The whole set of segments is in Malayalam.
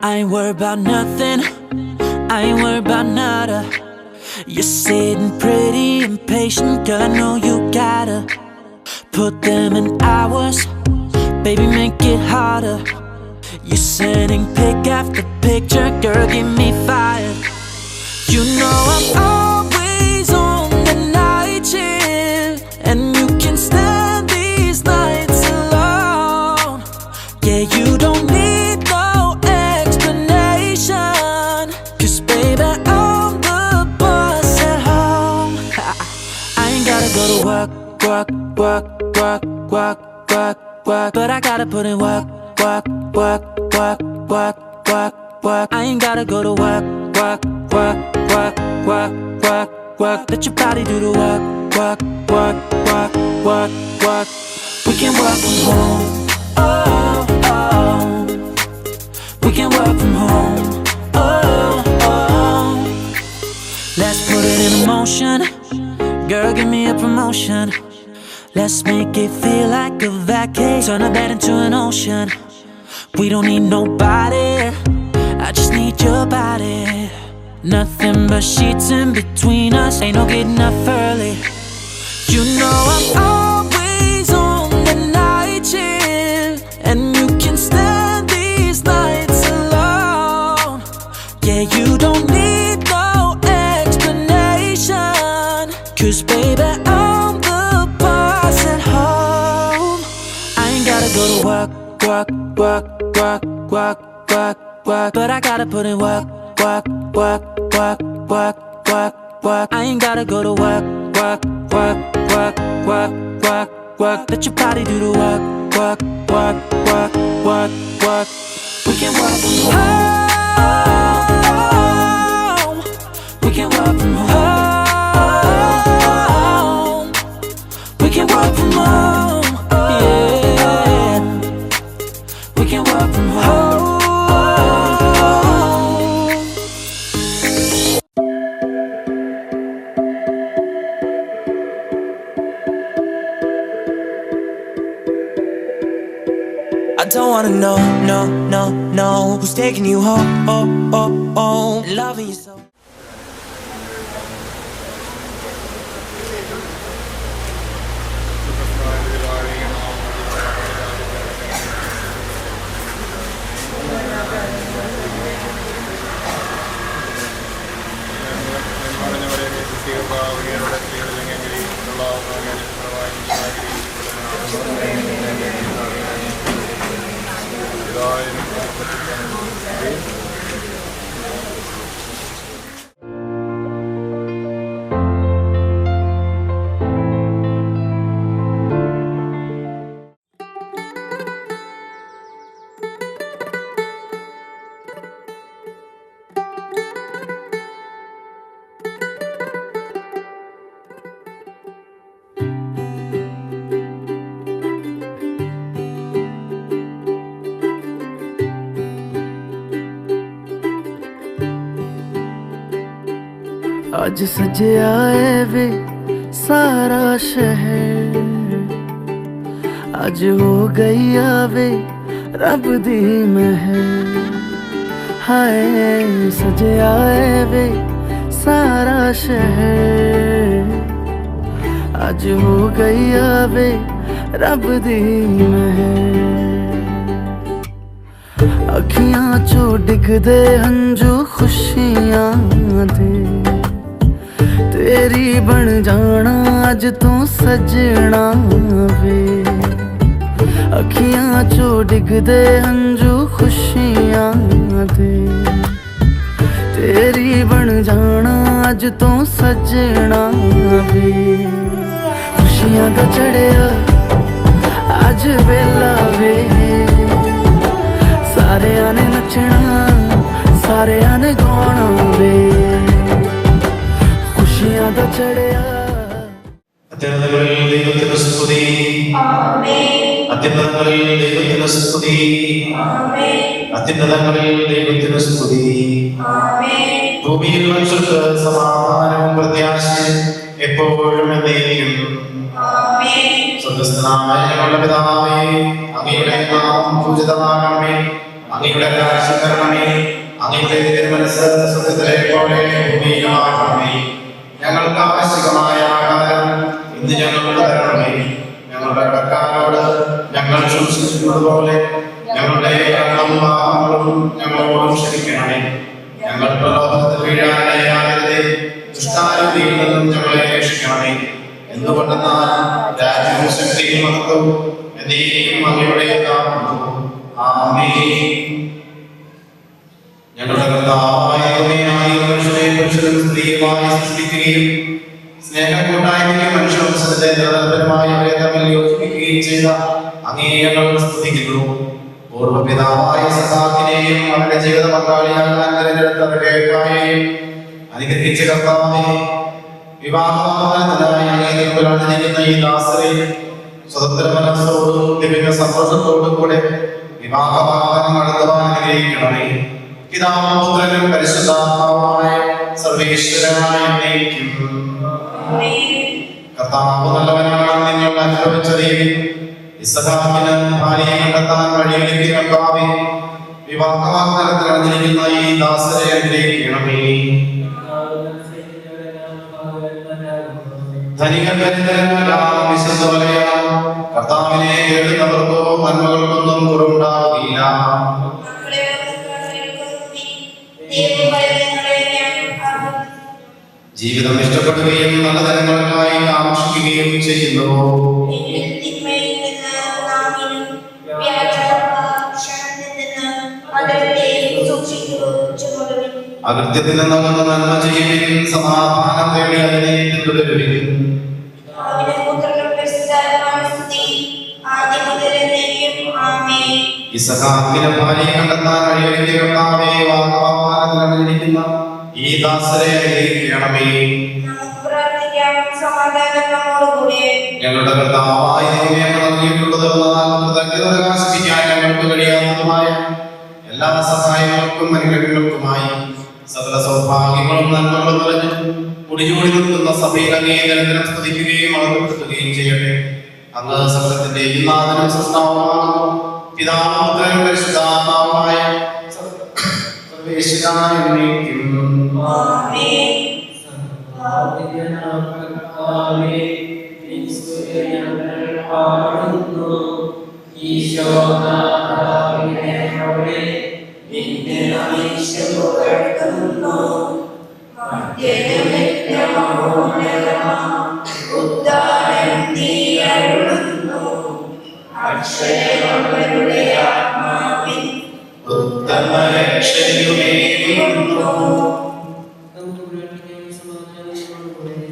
I ain't worried about nothing, I ain't worried about nada. You're sitting pretty impatient, girl, I know you gotta put them in hours, baby, make it harder. You're sending pic after picture, girl, give me fire. You know I'm always on the night shift, and you can stand these nights alone. Yeah, you don't need no explanation, 'cause baby, I'm the boss at home. I ain't gotta go to work, work, work, work, work, work, work, but I gotta put in work, work, work, work, work, work, work. I ain't gotta go to work, work, work, work, work, work, work. Let your body do the work, work, work, work, work, work. We can work from home, oh, oh. We can work from home, oh, oh. Let's put it in motion, girl, give me a promotion. Let's make it feel like a vacation, turn a bed into an ocean. We don't need nobody, I just need your body. Nothing but sheets in between us, ain't no getting up early. You know I'm always on the night shift, and you can stand these nights alone. Yeah, you don't need no explanation, 'cause baby, I'm the boss at home. I ain't gotta go to work, work, work, work, work, work, work, but I gotta put in work, work, work, work, work, work, work. I ain't gotta go to work, work, work, work, work, work, work. Let your body do the work, work, work, work, work, work. We can work from home. We can work from home. We can work from home. Yeah. We can work from home. I don't wanna know, no, no, no, who's taking you home, oh, oh, oh, loving you so. आज सजया है वे सारा शहर, आज हो गई आवे रब दी महर। हाय सजया है वे सारा शहर, आज हो गई आवे रब दी महर। अखियां चो डिगदे हंजू खुशियां दे, तेरी बन जाना अज तू सजना वे। अखियां चो डिगदे हंजू खुशियां दे, तेरी बन जाना अज तू सजना वे। खुशियां दा चढ़िया अज वेला वे, सारेयां ने नचना सारेयां ने गाना वे। खुशियां दा चढ़िया അത്യുന്നതങ്ങളിൽ ദൈവത്തിന് സ്തുതി, അത്യുന്നതങ്ങളിൽ ദൈവത്തിന് സ്തുതി, അത്യുന്നതങ്ങളിൽ ദൈവത്തിന് സ്തുതി. ഭൂമിയിൽ മനുഷ്യർക്ക് സമാധാനവും പ്രത്യാശയും എപ്പോഴും എന്നേക്കും. സ്വർഗ്ഗസ്ഥനായ ഞങ്ങളുടെ പിതാവേ, അങ്ങയുടെ നാമം പൂജിതമാകണമേ, അങ്ങയുടെ രാജ്യം വരണമേ. അങ്ങയുടെ തിരുമനസ്സ് സ്വർഗ്ഗത്തിലെ പോലെ ഭൂമിയിലുമാകണമേ. ഞങ്ങൾക്ക് ആവശ്യമായ ആഹാരം ഇന്ന് ഞങ്ങൾക്ക് തരണമേ. ഞങ്ങളുടെ കടക്കാരോട് ഞങ്ങൾ ക്ഷമിച്ചിരിക്കുന്നത് പോലെ ഞങ്ങളുടെ കടങ്ങളും പാപങ്ങളും ഞങ്ങളോട് ക്ഷമിക്കണമേ. ഞങ്ങൾ പ്രലോഭനത്തിൽ വീഴാനിടയാകരുതേ, ദുഷ്ടാരൂപിയിൽ നിന്നും ഞങ്ങളെ രക്ഷിക്കണമേ. എന്തുകൊണ്ടെന്നാൽ രാജ്യവും ശക്തിയും മഹത്വവും എന്നേക്കും അങ്ങയുടേതാകുന്നു. ആമേൻ. ഞങ്ങളുടെ കർത്താവായ മനുഷ്യനെ പുരുഷനും സ്ത്രീയുമായി സൃഷ്ടിക്കുകയും സ്നേഹക്കൂട്ടായ്മയും മനുഷ്യവംശത്തിന്റെ നിരന്തരമായ തമ്മിൽ യോജിപ്പിക്കുകയും ചെയ്ത അങ്ങേ ഞങ്ങൾ സ്തുതിക്കുന്നു. പൂർവ്വപിതാവായ സഹാക്കിനെയും അവന്റെ ജീവിത പങ്കാളിയാകാൻ തിരഞ്ഞെടുത്ത റബേക്കായെയും അനുഗ്രഹിച്ച കർത്താവേ, വിവാഹവാഹനത്തിനായി അങ്ങേക്കുലാണ്ടിരിക്കുന്ന ഈ ദാസരെ സ്വതന്ത്ര മനസ്സോടും ദിവ്യ സന്തോഷത്തോടും കൂടെ വിവാഹവാഹനം നടത്തുവാൻ അനുഗ്രഹിക്കണമേ. പിതാവും പുത്രനും പരിശുദ്ധാത്മാവുമായ സർവേശ്വരനായ എന്നേക്കും. കർത്താവ് നല്ലവനാണെന്ന് നിങ്ങൾ അനുഭവിച്ചറിയുവിൻ. ഇസ്ഹാക്കിന് ഭാര്യയെ കണ്ടെത്താൻ വഴിയൊരുക്കിയ കർത്താവേ, വിവാഹവാഗ്ദാനത്തിൽ അണിഞ്ഞിരിക്കുന്ന ഈ ദാസരെ അനുഗ്രഹിക്കണമേ. ധനികൻ ദരിദ്രനെല്ലാം വിശുദ്ധവലയാൽ കർത്താവിനെ കേൾക്കുന്നവർക്കോ നന്മകൾക്കൊന്നും കുറവുണ്ടാവുകയില്ല. ജീവിതം ഇഷ്ടപ്പെടുകയും നല്ല ജനങ്ങൾക്കായി ആകർഷിക്കുകയും ചെയ്യുന്നു. അകൃത്യത്തിൽ നിന്നൊന്ന് നന്മ ചെയ്യുകയും സമാധാനം തേടി അതിനെ പിന്തുടരുകയും. ഇസ്ഹാക്കിനെ ഭാര്യയെ കണ്ടെത്താൻ വഴിയൊരുക്കിയ കർത്താവേ, വിവാഹവാഗ്ദാനത്തിൽ അണിഞ്ഞിരിക്കുന്ന ഈ ദാസരെ അനുഗ്രഹിക്കണമേ. ഞങ്ങളുടെ കർത്താവായ ദൈവമേ, നൽകിയിട്ടുള്ളത് കൃതജ്ഞത പ്രകാശിപ്പിക്കാൻ ഞങ്ങൾക്ക് കഴിയാത്തതുമായ എല്ലാ സഹായങ്ങൾക്കും അനുഗ്രഹങ്ങൾക്കുമായി സകല സൗഭാഗ്യങ്ങളും നന്മകളും നിറഞ്ഞ് കുടിചൂടി നിൽക്കുന്ന സഭയിൽ അങ്ങേ നിരന്തരം സ്തുതിക്കുകയും മഹത്വപ്പെടുത്തുകയും ചെയ്യട്ടെ. അങ്ങ് സകലത്തിന്റെ ഈ നാഥനും സൃഷ്ടാവുമാകുന്നു. പിതാവും പുത്രനും പരിശുദ്ധാത്മാവുമായ സർവേശ്വരനായ എന്നേക്കും.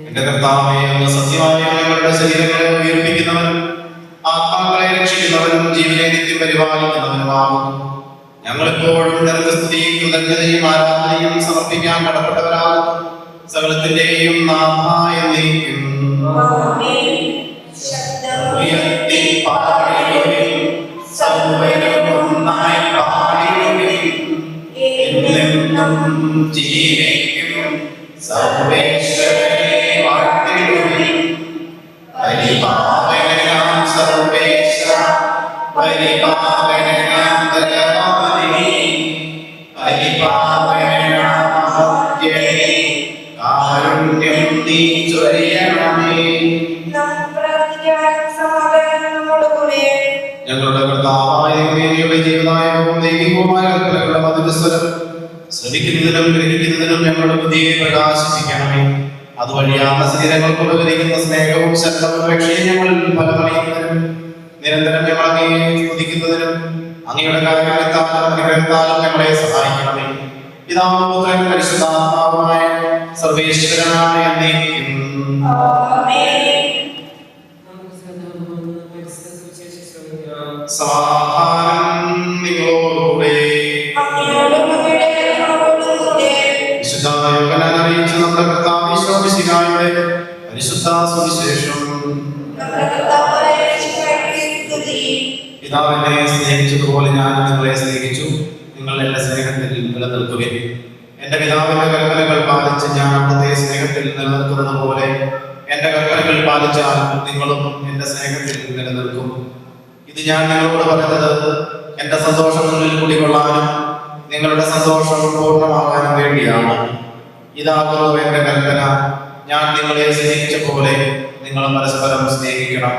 എന്റെ കർത്താവേ, അങ്ങ് സത്യമായ ഞങ്ങളുടെ ശരീരങ്ങളെ ഉയർപ്പിക്കുന്നവനും ആത്മാക്കളെ രക്ഷിക്കുന്നവനും ജീവനെ നിത്യം പരിപാലിക്കുന്നവനുമാകുന്നു. ഞങ്ങളെപ്പോഴും നിനക്ക് സ്തുതിയും കൃതജ്ഞതയും ആരാധനയും സമർപ്പിക്കാൻ കടപ്പെട്ടവരാകുന്നു. സകലത്തിന്റെയും നാഥായ നീക്കും. ഉയർത്തി പാടിടുവിൻ, സർവ്വരുമൊന്നായി പാടിടുവിൻ, എന്നെന്നും ജീവിക്കും സർവേശ്വരനെ വാഴ്ത്തിടുവിൻ. പരിപാവനാം സർവേശ, പരിപാവനാം ദയാനിധി, പരിപാവനാം മഹോദ്യനേ, കാരുണ്യം നീ ചൊരിയണമേ. ഞങ്ങളുടെ കർത്താവായ ദൈവമേ, ജീവനായകവും ദൈവികവുമായ കൽപ്പനകളുടെ മധുരസ്വരം ശ്രമിക്കുന്നതിനും ഗ്രഹിക്കുന്നതിനും ഞങ്ങളുടെ ബുദ്ധിയെ പ്രകാശിപ്പിക്കണമേ. അതുവഴിയാണ് ശരീരങ്ങൾക്ക് ഉപകരിക്കുന്ന സ്നേഹവും ശക്തവും രക്ഷയും ഞങ്ങളിൽ ഫലമറിയുന്നതിനും നിരന്തരം ഞങ്ങളെ സ്തുതിക്കുന്നതിനും അങ്ങയുടെ കാര്യത്താലും അനുഗ്രഹത്താലും ഞങ്ങളെ സഹായിക്കണമേ. പിതാവും പുത്രനും പരിശുദ്ധാത്മാവുമായ സർവേശ്വരനായ എന്നേക്കും. സമാധാനം നിങ്ങളോടുകൂടെ. യോഹന്നാൻ അറിയിച്ച നമ്മുടെ കർത്താവ് ഈശോമിശിഹായുടെ പരിശുദ്ധ സുവിശേഷം. പിതാവിനെ സ്നേഹിച്ചതുപോലെ ഞാൻ നിങ്ങളെ സ്നേഹിച്ചു, നിങ്ങൾ എന്റെ സ്നേഹത്തിൽ നിലനിൽക്കുകയും എന്റെ പിതാവിന്റെ കൽപ്പനകൾ പാലിച്ച് ഞാൻ അവിടുത്തെ സ്നേഹത്തിൽ നിലനിൽക്കുന്നത് പോലെ എന്റെ കൽപ്പനകൾ പാലിച്ചാൽ നിങ്ങളും എന്റെ സ്നേഹത്തിൽ നിലനിൽക്കും. ഇത് ഞാൻ നിങ്ങളോട് പറഞ്ഞത് എന്റെ സന്തോഷം നിങ്ങളിൽ കുടികൊള്ളാനും നിങ്ങളുടെ സന്തോഷം പൂർണ്ണമാകാനും വേണ്ടിയാണ്. ഇതാകുന്നു എന്റെ കൽപ്പന, ഞാൻ നിങ്ങളെ സ്നേഹിച്ച പോലെ നിങ്ങൾ പരസ്പരം സ്നേഹിക്കണം.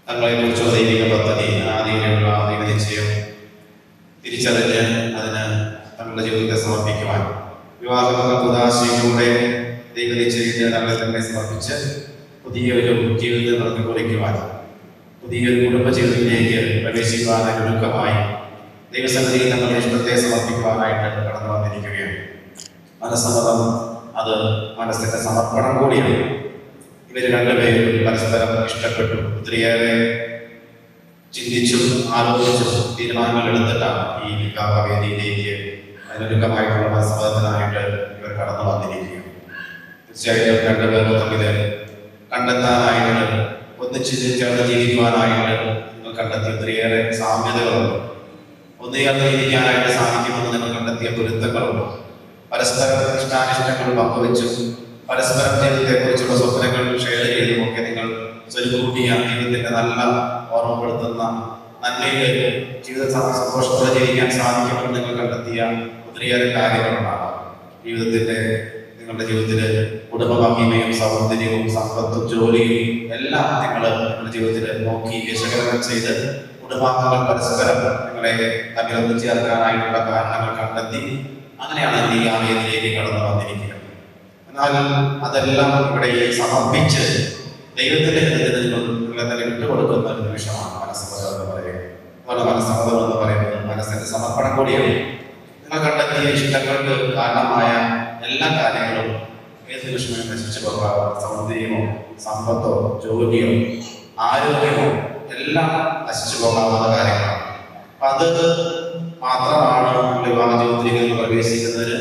തങ്ങളെ കുറിച്ച് ദൈവിക പദ്ധതി ആദിയിലുള്ള ദൈവ നിശ്ചയം തിരിച്ചറിഞ്ഞ് അതിന് തങ്ങളുടെ ജീവിതത്തെ സമർപ്പിക്കുവാൻ വിവാഹ ദൈവ നിശ്ചയത്തിന് തങ്ങളെ തന്നെ സമർപ്പിച്ച് പുതിയൊരു ജീവിതം നടത്തി കുറിക്കുവാൻ, പുതിയൊരു കുടുംബ ജീവിതത്തിലേക്ക് പ്രവേശിക്കുവാനായി ഒരുക്കമായി ദൈവസന്നിധിയിൽ തങ്ങളുടെ ഇഷ്ടത്തെ സമർപ്പിക്കുവാനായിട്ട് കടന്നു വന്നിരിക്കുകയാണ്. മനസ്സമ്മതം അത് മനസ്സിന്റെ സമർപ്പണം കൂടിയാണ്. ഇവർ രണ്ടുപേരും പരസ്പരം ഇഷ്ടപ്പെട്ടു, ഒത്തിരിയേറെ ചിന്തിച്ചും ആലോചിച്ചും തീരുമാനങ്ങൾ എടുത്തിട്ടാണ് ഈ വിവാഹവേദിയിലേക്ക് അതിനൊരുക്കമായിട്ടുള്ള മനസ്സമ്മതത്തിനായിട്ട് ഇവർ കടന്നു വന്നിരിക്കുകയാണ്. തീർച്ചയായിട്ടും രണ്ടുപേർക്ക് തമ്മിൽ കണ്ടെത്താനായിട്ട് ഒന്നിച്ച് ചേർന്ന് ജീവിക്കുവാനായിട്ട് നിങ്ങൾ കണ്ടെത്തിയ ഒത്തിരിയേറെ സാമ്യതകളുണ്ട്. ഒന്നുചേർന്ന് ജീവിക്കാനായിട്ട് സാധിക്കുമെന്ന് നിങ്ങൾ കണ്ടെത്തിയ പൊരുത്തങ്ങളുണ്ട്. പരസ്പരം ഇഷ്ടാനിഷ്ടങ്ങൾ പങ്കുവെച്ചും പരസ്പരം ജീവിതത്തെക്കുറിച്ചുള്ള സ്വപ്നങ്ങൾ ഷെയർ ചെയ്തുമൊക്കെ നിങ്ങൾ സ്വരുക്കൂട്ടിയ ജീവിതത്തിന്റെ നല്ല ഓർമ്മപ്പെടുത്തുന്ന നന്മയിൽ ജീവിത സന്തോഷത്തോടെ ജീവിക്കാൻ സാധിക്കുമെന്ന് നിങ്ങൾ കണ്ടെത്തിയ ഒത്തിരിയേറെ കാര്യങ്ങളുണ്ടാകാം. നിങ്ങളുടെ ജീവിതത്തിൽ കുടുംബമഹിമയും സൗന്ദര്യവും സമ്പത്തും ജോലിയും എല്ലാം നിങ്ങളുടെ ജീവിതത്തിൽ നോക്കി വിശകലനം ചെയ്ത് കുടുംബാംഗങ്ങൾ പരസ്പരം നിങ്ങളെ തമ്മിൽ ഒത്തുചേർക്കാനായിട്ടുള്ള കാരണങ്ങൾ കണ്ടെത്തി അങ്ങനെയാണ് ഈ ആലയത്തിലേക്ക് കടന്നു വന്നിരിക്കുന്നത്. എന്നാൽ അതെല്ലാം ഇവിടെ സമർപ്പിച്ച് ദൈവത്തിന്റെ നിങ്ങളെ തന്നെ വിട്ടുകൊടുക്കുന്ന ഒരു നിമിഷമാണ് മനസ്സമ്മതം എന്ന് പറയുന്നത്. അതുപോലെ മനസ്സമ്മതം എന്ന് പറയുന്നത് മനസ്സിന്റെ സമർപ്പണം കൂടിയാണ്. നിങ്ങൾ കണ്ടെത്തിയ ഇഷ്ടങ്ങൾക്ക് കാരണമായ എല്ലാ കാര്യങ്ങളും ഏത് നിമിഷവും നശിച്ചു പോകാം. സൗന്ദര്യമോ സമ്പത്തോ ജോലിയോ ആരോഗ്യമോ എല്ലാം നശിച്ചു പോകാവുന്ന കാര്യങ്ങളാണ്. അത് മാത്രമാണ് വിവാഹ ജീവിതത്തിലേക്ക് പ്രവേശിക്കുന്നതിന്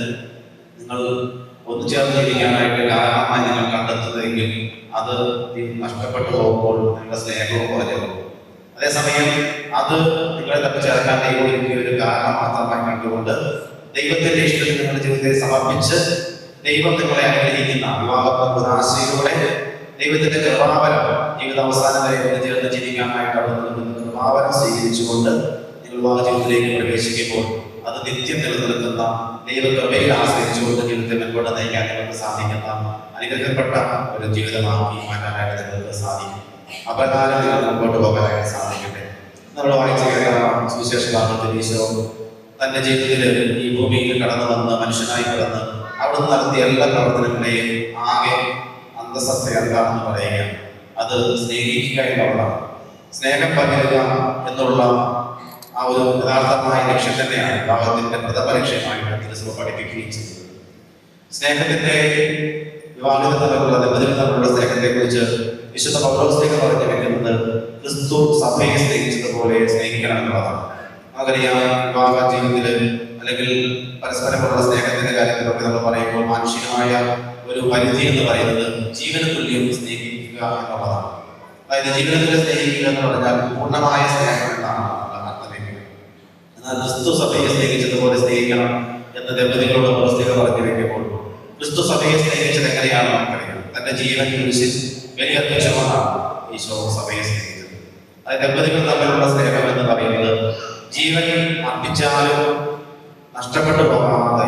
നിങ്ങൾ ഒന്നുചേർന്ന് ജീവിക്കാനായിട്ട് കാരണമായി നിങ്ങൾ കണ്ടെത്തുന്നതെങ്കിൽ അത് നഷ്ടപ്പെട്ടു പോകുമ്പോൾ നിങ്ങളുടെ സ്നേഹവും കുറഞ്ഞു പോകും. അതേസമയം അത് നിങ്ങളെ തമ്മിൽ ചേർക്കാൻ ദൈവം ഒരു കാരണം മാത്രമായി കണ്ടുകൊണ്ട് ദൈവത്തിന്റെ ഇഷ്ടത്തിൽ നിങ്ങളുടെ ജീവിതത്തെ സമർപ്പിച്ച് ദൈവം നിങ്ങളെ അനുഗ്രഹിക്കുന്ന വിവാഹ ദൈവത്തിന്റെ കൃപാവരം ജീവിതാവസാനം വരെ ചേർന്ന് ജീവിക്കാനായിട്ട് അവിടെ കൃപാവരം സ്വീകരിച്ചുകൊണ്ട് നിങ്ങൾ വിവാഹ ജീവിതത്തിലേക്ക് പ്രവേശിക്കുമ്പോൾ അത് നിത്യം നിലനിൽക്കുന്ന ദൈവകൃപയിൽ ആശ്രയിച്ചുകൊണ്ട് ജീവിതത്തെ മുൻപോട്ട് നയിക്കാൻ നിങ്ങൾക്ക് സാധിക്കുന്ന അനുഗ്രഹപ്പെട്ട ഒരു ജീവിതമാക്കി മാറ്റാനായിട്ട് നിങ്ങൾക്ക് സാധിക്കും. അപ്രകാരം നിങ്ങൾ മുൻപോട്ട് പോകാനായിട്ട് സാധിക്കട്ടെ. നമ്മൾ വായിച്ച സുവിശേഷ ഭാഗത്തിൽ ഈശോ തന്റെ ജീവിതത്തിൽ ഈ ഭൂമിയിൽ കടന്നു വന്ന് മനുഷ്യനായി കിടന്ന് അവിടുന്ന് നടത്തിയ എല്ലാ പ്രവർത്തനങ്ങളെയും ആകെ അന്തസത്ത എന്താണെന്ന് പറയുക, അത് സ്നേഹിക്കുക എന്നുള്ളതാണ്. സ്നേഹം പകരുക എന്നുള്ള ആ ഒരു യഥാർത്ഥമായ ലക്ഷ്യം തന്നെയാണ് വിവാഹത്തിന്റെ പ്രഥമ ലക്ഷ്യമായിട്ട് ക്രിസ്തു പഠിപ്പിക്കുകയും ചെയ്തത്. സ്നേഹത്തിന്റെ വിവാഹത്തിൽ തമ്മിലുള്ള ദമ്പതികൾ തമ്മിലുള്ള സ്നേഹത്തെ കുറിച്ച് വിശുദ്ധ പൗലോസ് പറഞ്ഞു വെക്കുന്നത് ക്രിസ്തു സഭയെ സ്നേഹിച്ചതുപോലെ സ്നേഹിക്കണം എന്നുള്ളതാണ്. നമുക്കറിയാം, വിവാഹ ജീവിതത്തിൽ അല്ലെങ്കിൽ പരസ്പരമുള്ള സ്നേഹത്തിന്റെ കാര്യത്തിലൊക്കെ നമ്മൾ പറയുമ്പോൾ മാനുഷികമായ ഒരു പരിധി എന്ന് പറയുന്നത് ജീവന തുല്യം സ്നേഹിക്കുക എന്നുള്ളതാണ്. അതായത് ജീവിതത്തിൽ സ്നേഹിക്കുക എന്ന് പറഞ്ഞാൽ പൂർണ്ണമായ സ്നേഹം എന്നാണ് അർത്ഥമാക്കുന്നത്. എന്നാൽ ക്രിസ്തു സഭയെ സ്നേഹിച്ചതുപോലെ സ്നേഹിക്കണം എന്ന് ദമ്പതികളോട് പൗലോസ് പറഞ്ഞു വെക്കുമ്പോൾ ക്രിസ്തു സഭയെ സ്നേഹിച്ചത് എങ്ങനെയാണ് നമുക്കറിയാം. തന്റെ ജീവൻ കുരിശിൽ ബലിയർപ്പിച്ചുകൊണ്ടാണ് ഈശോ സഭയെ സ്നേഹിച്ചത്. അതായത് ദമ്പതികൾ തമ്മിലുള്ള സ്നേഹം എന്ന് പറയുന്നത് ജീവൻ അർപ്പിച്ചാലും നഷ്ടപ്പെട്ടു പോകാതെ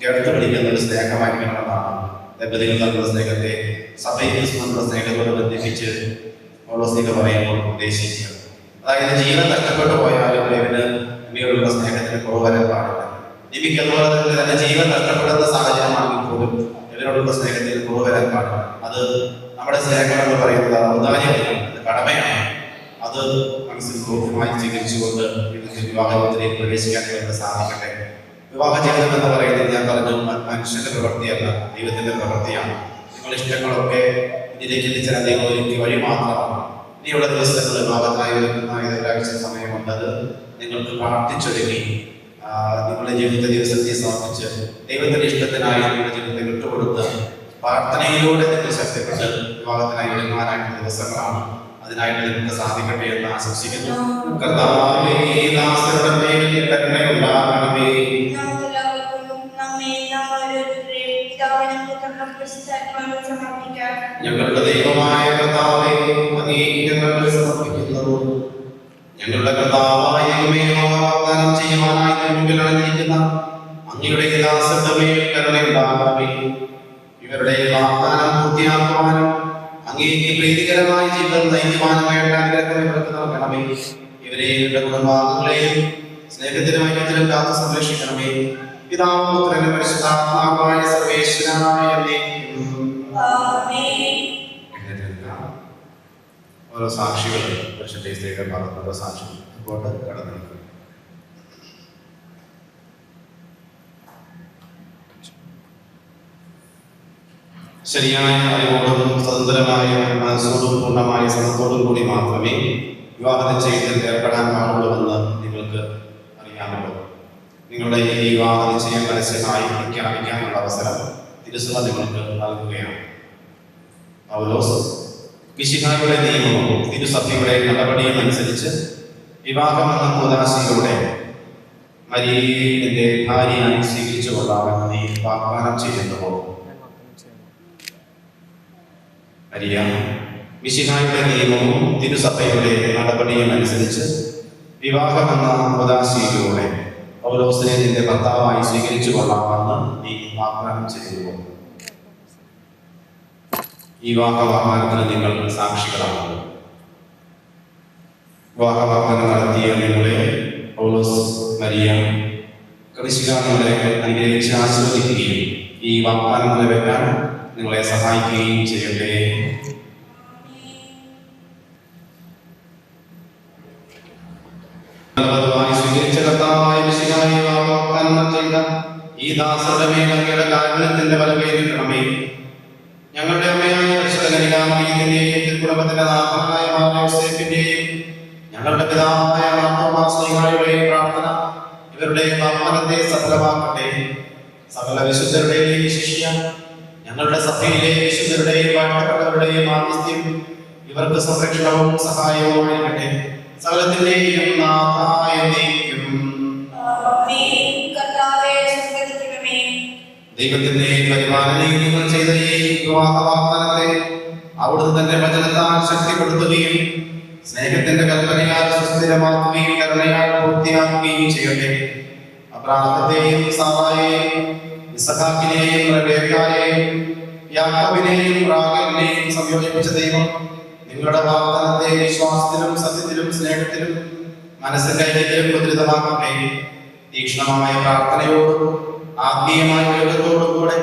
ചേർത്ത് പിടിക്കുന്ന ഒരു സ്നേഹമായിരിക്കണമെന്നാണ് ദമ്പതികൾ തമ്മിലുള്ള സ്നേഹത്തെ സഭയിൽ ക്രിസ്തുവിനുള്ള സ്നേഹത്തോട് ബന്ധിപ്പിച്ച് പൗലോസ് പറയുമ്പോൾ ഉദ്ദേശിക്കുന്നത്. അതായത് ജീവൻ നഷ്ടപ്പെട്ടു പോയാലും ഇവന് ഇവയോടുള്ള സ്നേഹത്തിന് കുറവ് വരാൻ പാടില്ല. നബിക്ക് അതുപോലെ തന്നെ ജീവൻ നഷ്ടപ്പെടുന്ന സാഹചര്യമാണെങ്കിൽ പോലും ഇവരോടുള്ള സ്നേഹത്തിന് കുറവ് വരാൻ പാടില്ല. അത് നമ്മുടെ സ്നേഹം എന്ന് പറയുന്നത് ഔദാര്യമല്ല, അത് കടമയാണ്. അത് മനസ്സിൽ പൂർണ്ണമായി സ്വീകരിച്ചുകൊണ്ട് ഇതിന്റെ വിവാഹ ജീവിതത്തിലേക്ക് പ്രവേശിക്കാൻ വേണ്ടി സാധിക്കട്ടെ. വിവാഹ ജീവിതം എന്ന് പറയുന്നത് ഞാൻ പറഞ്ഞു മനുഷ്യന്റെ പ്രവൃത്തിയല്ല, ദൈവത്തിന്റെ പ്രവൃത്തിയാണ്. നിങ്ങളുടെ ഇഷ്ടങ്ങളൊക്കെ ഇതിലേക്ക് എത്തിച്ചാൽ ദൈവം ഒരു വഴി മാത്രമാണ്. ഇനിയുള്ള ദിവസങ്ങൾ വിവാഹത്തിനായി ഒരുക്കുന്ന ഒരാഴ്ച സമയമുണ്ട്. അത് നിങ്ങൾക്ക് പ്രാർത്ഥിച്ചൊരുങ്ങി നിങ്ങളുടെ ജീവിതത്തെ ദിവസത്തെ സമർപ്പിച്ച് ദൈവത്തിന്റെ ഇഷ്ടത്തിനായി നിങ്ങളുടെ ജീവിതത്തെ വിട്ടുകൊടുത്ത് പ്രാർത്ഥനയിലൂടെ നിങ്ങൾ ശക്തിപ്പെട്ട് വിവാഹത്തിനായി ഒരുങ്ങാനായിട്ട് ദിവസങ്ങളാണ്. അതിനായിട്ട് നിങ്ങൾക്ക് സാധിക്കട്ടെ എന്ന് ആശംസിക്കുന്നു. കർത്താവേ, ദാസരുടെ മേൽ കരുണയുണ്ടാകണമേ. ഞങ്ങളുടെ ദൈവമായ കർത്താവേ, അങ്ങേ ഞങ്ങൾ സമർപ്പിക്കുന്നു. വാഗ്ദാനം ചെയ്യുവാനായി മുൻപിൽ അണിഞ്ഞിരിക്കുന്ന അങ്ങയുടെ ദാസരുടെ മേൽ കരുണയുണ്ടാകണമേ. ഇവരുടെ വാഗ്ദാനം പൂർത്തിയാക്കുവാനും അങ്ങേക്ക് പ്രീതികരമായ ജീവിതം നയിക്കുവാനുമായിട്ട് അനുഗ്രഹം ഇവർക്ക് നൽകണമേ. ഇവരെയും ഇവരുടെ കുടുംബാംഗങ്ങളെയും സ്നേഹത്തിലും ഐക്യത്തിലും കാത്തു സംരക്ഷിക്കണമേ. പിതാവും പുത്രനും പരിശുദ്ധാത്മാവുമായ സർവേശ്വരനായ ഓരോ സാക്ഷികൾ പരിശുദ്ധ പറഞ്ഞ സാക്ഷികൾ ഇങ്ങോട്ട് കടന്നു നിൽക്കും. ശരിയായ അറിവോടും സ്വതന്ത്രമായ മനസ്സോടും പൂർണ്ണമായ ശ്രമത്തോടും കൂടി മാത്രമേ വിവാഹ നിശ്ചയത്തിൽ ഏർപ്പെടാൻ പാടുള്ളൂവെന്ന് നിങ്ങൾക്ക് അറിയാമല്ലോ. നിങ്ങളുടെ ഈ വിവാഹ നിശ്ചയം പരസ്യമായി പ്രഖ്യാപിക്കാനുള്ള അവസരം തിരുസഭ നിങ്ങൾക്ക് നൽകുകയാണ്. പൗലോസ് മിശിഹായുടെ നിയമവും തിരുസഭയുടെ നടപടിയും അനുസരിച്ച് വിവാഹമെന്ന കൂദാശയിലൂടെ മരിയയെ നിന്റെ ഭാര്യയായി സ്വീകരിച്ചു കൊള്ളാമെന്ന് നീ വാഗ്ദാനം ചെയ്യുന്നുവോ? മരിയ മിശിഹായുടെ നിയമവും തിരുസഭയുടെ നടപടിയും അനുസരിച്ച് വിവാഹമെന്ന കൂദാശയിലൂടെ പൗലോസിനെ നിന്റെ ഭർത്താവായി സ്വീകരിച്ചു കൊള്ളാമെന്ന് നീ വാഗ്ദാനം ചെയ്യുന്നുവോ? ഈ വിവാഹവാഗ്ദാനത്തിന് നിങ്ങൾ സാക്ഷികളാണ്. വിവാഹവാഗ്ദാനം നടത്തിയ നിങ്ങളെ പൗലോസ് മരിയ ക്രിസ്ത്യാനികളെ അനുഗ്രഹിച്ച് ആശീർവദിക്കുകയും ഈ വാഗ്ദാനം നിറവേറ്റാൻ നിങ്ങളെ സഹായിക്കുകയും ചെയ്യട്ടെ. സ്വീകരിച്ച കർത്താവായ മിശിഹായെ വാഗ്ദാനം ചെയ്ത ഈ ദാസരുടെ മേൽ അങ്ങയുടെ കാരുണ്യത്തിന്റെ വലവേൽക്കണമേ. ഞങ്ങളുടെ അമ്മയായ പരിശുദ്ധകന്യകാമറിയത്തിന്റെയും തിരുക്കുടുംബത്തിന്റെ നാഥനായ യോസേഫിന്റെയും ഞങ്ങളുടെ പിതാവായ മാർത്തോമാസ്ലീഹായുടെയും പ്രാർത്ഥന ഇവരുടെ വാഗ്ദാനത്തെ സഫലമാക്കട്ടെ. സകല വിശുദ്ധരുടെയും ശിഷ്യ ഞങ്ങളുടെ സഭയിലെ വിശുദ്ധരുടെയും വാഴ്ത്തപ്പെട്ടവരുടെയും മാധ്യസ്ഥ്യം ഇവർക്ക് സംരക്ഷണവും സഹായവുമായിരിക്കട്ടെ. സകലത്തിന്റെയും നാഥായ ദൈവത്തിന്റെ പരിപാലനയിൽ നിങ്ങൾ ചെയ്ത ഈ വിവാഹ വാഗ്ദാനത്തെ അവിടുന്ന് തന്റെ വചനത്താൽ ശക്തിപ്പെടുത്തുകയും സ്നേഹത്തിന്റെ കൽപ്പനയാൽ സുസ്ഥിരമാക്കുകയും കരുണയാൽ പൂർത്തിയാക്കുകയും ചെയ്യട്ടെ. അബ്രാഹത്തെയും സാറായെയും ഇസഹാക്കിനെയും റബേക്കായെയും യാക്കോബിനെയും റാഹേലിനെയും സംയോജിപ്പിച്ച ദൈവം നിങ്ങളുടെ വാഗ്ദാനത്തെ വിശ്വാസത്തിലും സത്യത്തിലും സ്നേഹത്തിലും മനസ്സിന്റെ ഐക്യത്തിലും മുദ്രിതമാക്കട്ടെ. തീക്ഷ്ണമായ പ്രാർത്ഥനയോടും ആത്മീയമായ യോഗത്തോടും കൂടെ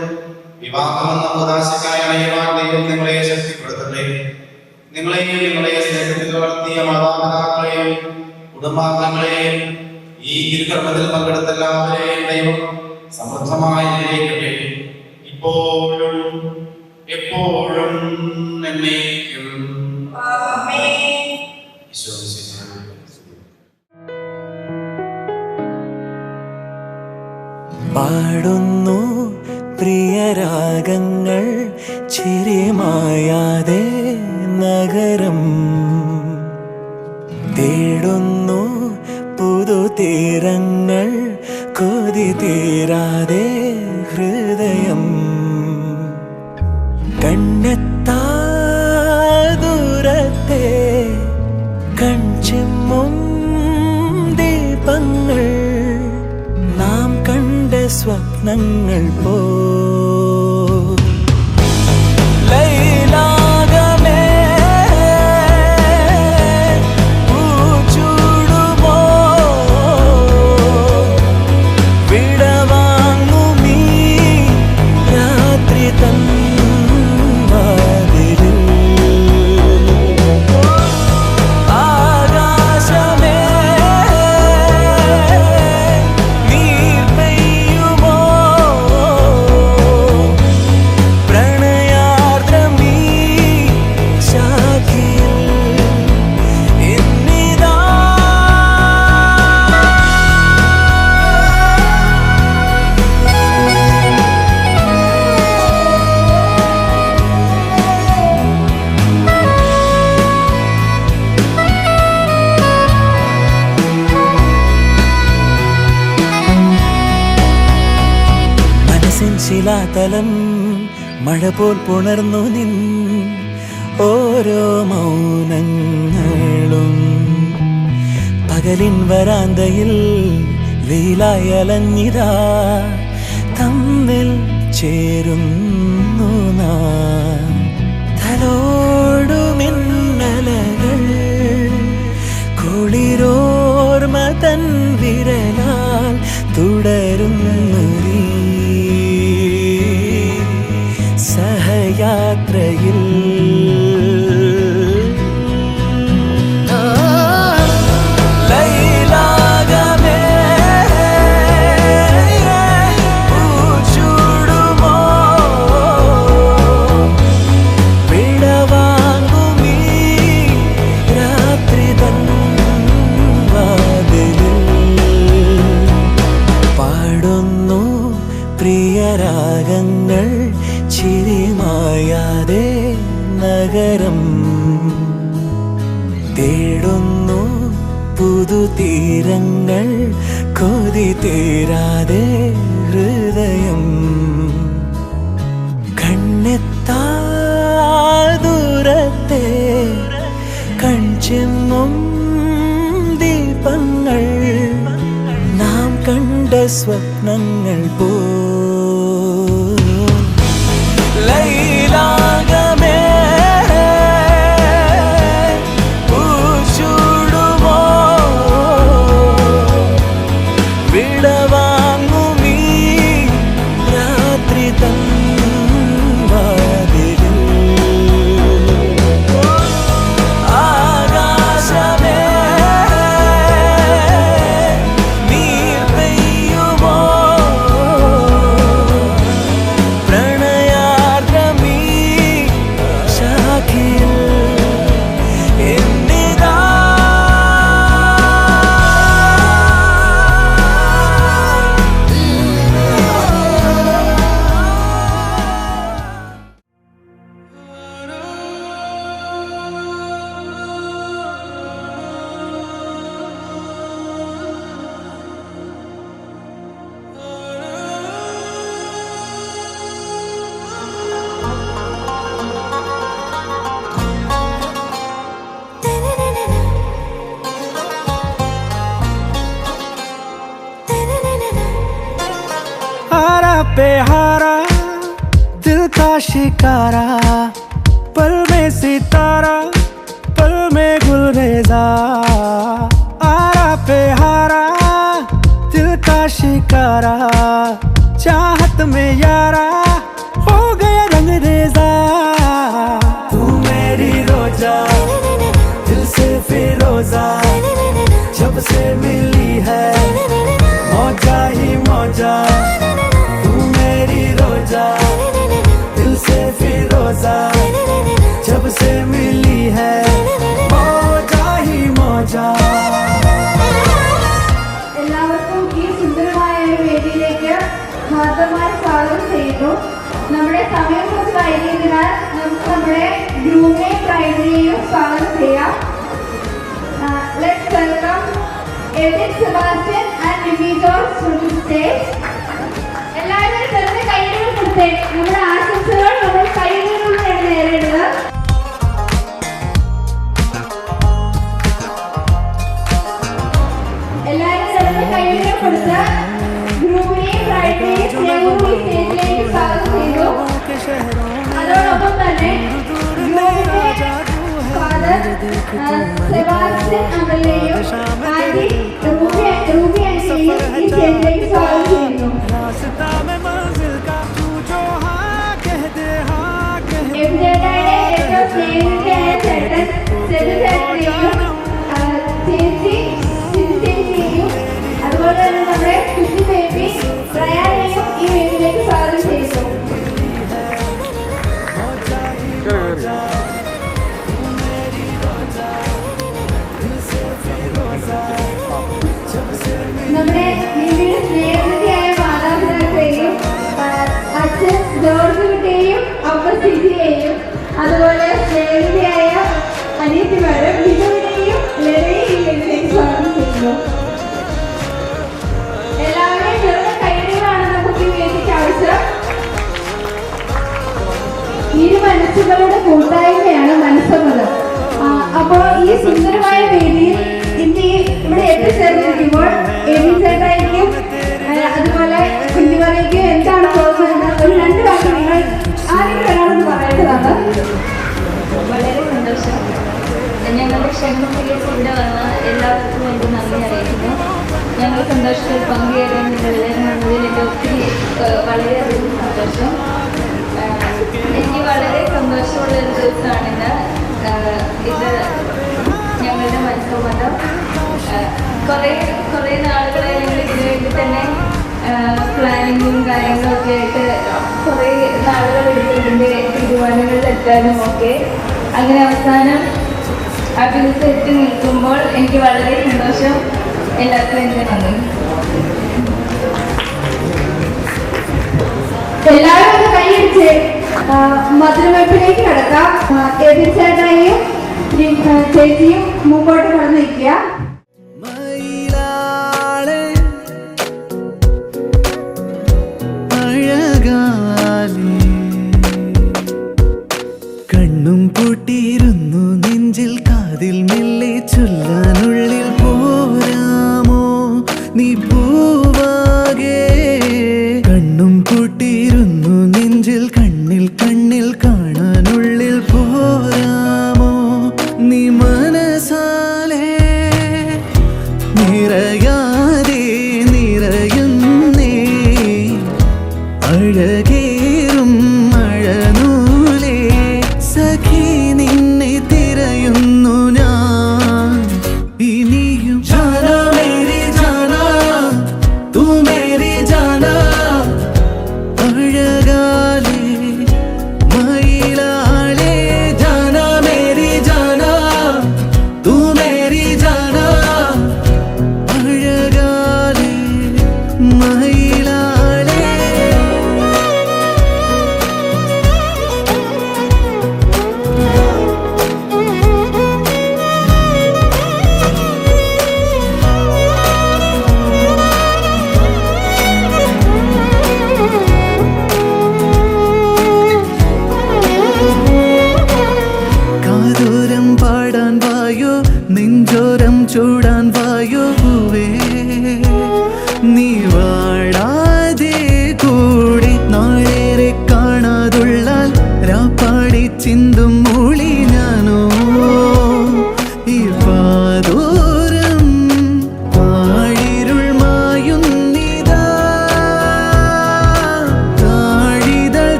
വിവാഹമെന്ന പ്രകാശക്കായ അണയുവാൻ ദൈവം നിങ്ങളെ ശക്തിപ്പെടുത്തട്ടെ. നിങ്ങളെയും നിങ്ങളെ സ്നേഹത്തിൽ വളർത്തിയ മാതാപിതാക്കളെയും കുടുംബാംഗങ്ങളെയും ഈ തിരുക്കർമ്മത്തിൽ പങ്കെടുത്ത എല്ലാവരെയും ദൈവം സമൃദ്ധമായി അനുഗ്രഹിക്കട്ടെ. ഇപ്പോഴും എപ്പോഴും എന്നേക്കും. പാടുന്നു പ്രിയരാഗങ്ങൾ ചിരിമായാതെ നഗരം തേടുന്നു പുതുതീരങ്ങൾ കൊതി തീരാതെ ഹൃദയം കണ്ണെത്താ ദൂരത്തെ കൺചിമ്മും ദീപങ്ങൾ നാം കണ്ട സ്വപ്നങ്ങൾ പോ ലൈലാകമേ പൂച്ചൂടുമോ വിടവാങ്ങുമീ രാത്രി തൻ വാതിലിൽ ആകാശമേ നീർ പെയ്യുമോ പ്രണയാർദ്രമീ ശാഖിയിൽ എന്നിതാ മനസ്സിൻ ശിലാതലം മഴ പോൽ പുണർന്നു നിൻ ഓരോ മൗനങ്ങളും പകലിൻ വരാന്തയിൽ വെയിലായലഞ്ഞിതാ തമ്മിൽ ചേരുന്നു നാം. തലോടു മിന്നലകൾ കുളിരോർമ തൻ വിരലാൽ തുടരുന്നു സഹയാത്രയിൽ. പ്രിയരാഗങ്ങൾ ചിരിമായാതെ നഗരം തേടുന്നു പുതുതീരങ്ങൾ കൊതി തീരാതെ ഹൃദയം. കണ്ണെത്താ ദൂരത്തെ കൺചെമ്മും ദീപങ്ങൾ നാം കണ്ട സ്വപ്നങ്ങൾ പോ ലൈലാഗമേ പൂച്ചൂടുമോ വിടവാങ്ങുമീ രാത്രി തൻ വാതിലിൽ. ആകാശമേ നീർ പെയ്യുമോ പ്രണയാർദ്രമീ ശാഖിൽ എന്നിതാ. हारा पे हारा दिल का शिकारा पल में सितारा पल में गुलरेजा. हारा पे हारा दिल का शिकारा चाहत में यारा हो गया रंग रेजा. तू मेरी रोजा दिल से फिरोजा जब से मिली है मौजा ही मौजा. तू मेरी रोजा दिल से फिरोजा जब से मिली है मौजा ही मौजा. എല്ലാവർക്കും ഈ സുന്ദരമായ വേദിയിലേക്ക് ഹാർദമായി സ്വാഗതം ചെയ്യുന്നു. നമ്മുടെ സമയം കുറച്ച് വൈകിയതിനാൽ നമുക്ക് നമ്മുടെ ഗ്രൂമിനെയും ബ്രൈഡിനെയും സ്വാഗതം ചെയ്യാം. Let's welcome Edith Sebastian and Mimi George to the stage. എല്ലാവരും ചെറുത് കൈയ്യടികൾ കൊടുത്തേ. നമ്മുടെ ആശംസകൾ നമ്മൾ കൈയ്യടികളിലൂടെയാണ് നേരിടുക. എല്ലാവരും ചെറുത് കൈയ്യടികൾ കൊടുത്ത് ഗ്രൂമിനെയും ബ്രൈഡിനെയും സ്നേഹവും സ്റ്റേജിലേക്ക് സ്വാഗതം ചെയ്തു. അതോടൊപ്പം തന്നെ ഫാദർ സെബാസ്റ്റ്യൻ അങ്കിളിനെയും ആന്റി റൂബി ആന്റിയെയും ഈ സ്റ്റേജിലേക്ക് സ്വാഗതം ചെയ്യുന്നു. എംജെയുടെ ഏറ്റവും സ്നേഹിതയായ ചേട്ടൻ സെജു ചേട്ടനെയും ചേച്ചി സിജു ചേച്ചിയെയും അതുപോലെ തന്നെ നമ്മുടെ കുട്ടി ബേബി പ്രയാനെയും ഈ വേദിയിലേക്ക് സ്വാഗതം ചെയ്യുന്നു. നമ്മുടെ വീടിന്റെ സ്നേഹിതയായ മാതാപിതാക്കളെയും അച്ഛൻ ജോർജ് കുട്ടിയെയും അമ്മ സിജിയെയും അതുപോലെ സ്നേഹിതയായ അനിയത്തിമാരും ബിജുവിനെയും ലതയെയും ഇതിലേക്ക് സ്വാഗതം ചെയ്യുന്നു. എല്ലാവരുടെയും ചെറുത കൈകളിലാണ് നമുക്ക് വേദിക്ക് ആവശ്യം. ഇരു മനസ്സുകളുടെ കൂട്ടായ്മയാണ് മനസ്സമ്മതം. അപ്പോൾ ഈ സുന്ദരമായ വേദിയിൽ ഇവിടെ എബിൻ ചേട്ടായിരിക്കും അതുപോലെ കുഞ്ഞുമറിക്കും എന്താണ് തോന്നുന്നത് ഒരു 2 വാക്ക് നിങ്ങൾ ആരെങ്കിലും ഒരാളെന്ന് പറയേണ്ടതാണ്. വളരെ സന്തോഷം. ഞങ്ങളുടെ ക്ഷേമ കേസ് ഇവിടെ വന്ന എല്ലാവർക്കും വേണ്ടി നന്ദി അറിയിക്കുന്നു. ഞങ്ങൾ സന്തോഷത്തിൽ പങ്കുചേരാൻ നിങ്ങളെല്ലാവരും വന്നതിൽ എൻ്റെ ഒത്തിരി വളരെയധികം സന്തോഷം. എനിക്ക് വളരെ സന്തോഷമുള്ള ഒരു ദിവസമാണിത്. ഇത് ഞങ്ങളുടെ മത്സവമതം കുറേ നാളുകളെ ഞങ്ങൾ ഇതിനു വേണ്ടി തന്നെ പ്ലാനിങ്ങും കാര്യങ്ങളൊക്കെ ആയിട്ട് കുറേ നാളുകൾ എടുത്ത് ഇതിൻ്റെ തീരുമാനങ്ങളിൽ എത്താനും ഒക്കെ അങ്ങനെ അവസാനം ആ ദിവസം എത്തി നിൽക്കുമ്പോൾ എനിക്ക് വളരെ സന്തോഷം. എല്ലാവർക്കും എൻ്റെ നന്ദി. എല്ലാവരും ഒന്ന് കൈയടിച്ച് മധുരവെപ്പിലേക്ക് കിടക്കാം. എബിൻ ചേട്ടായും ചേച്ചിയും മുമ്പോട്ട് കടന്നു നിൽക്കുക. കണ്ണും പൂട്ടിയിരുന്നു നെഞ്ചിൽ കാതിൽ മെല്ലെ ചൊല്ലാനുള്ളിൽ പോരാമോ നീ പൂവാകെ. കണ്ണും പൂട്ടിയിരുന്നു നെഞ്ചിൽ കണ്ണിൽ കണ്ണിൽ കാണാനുള്ളിൽ പോരാമോ നീ മനസാലേ. നിറയാതെ നിറയുന്നേ അഴകേറും അഴനൂലേ. സഖി നിന്നെ തിരയുന്നു ഞാൻ ഇനിയും. ജാനാ മേരി ജാനാ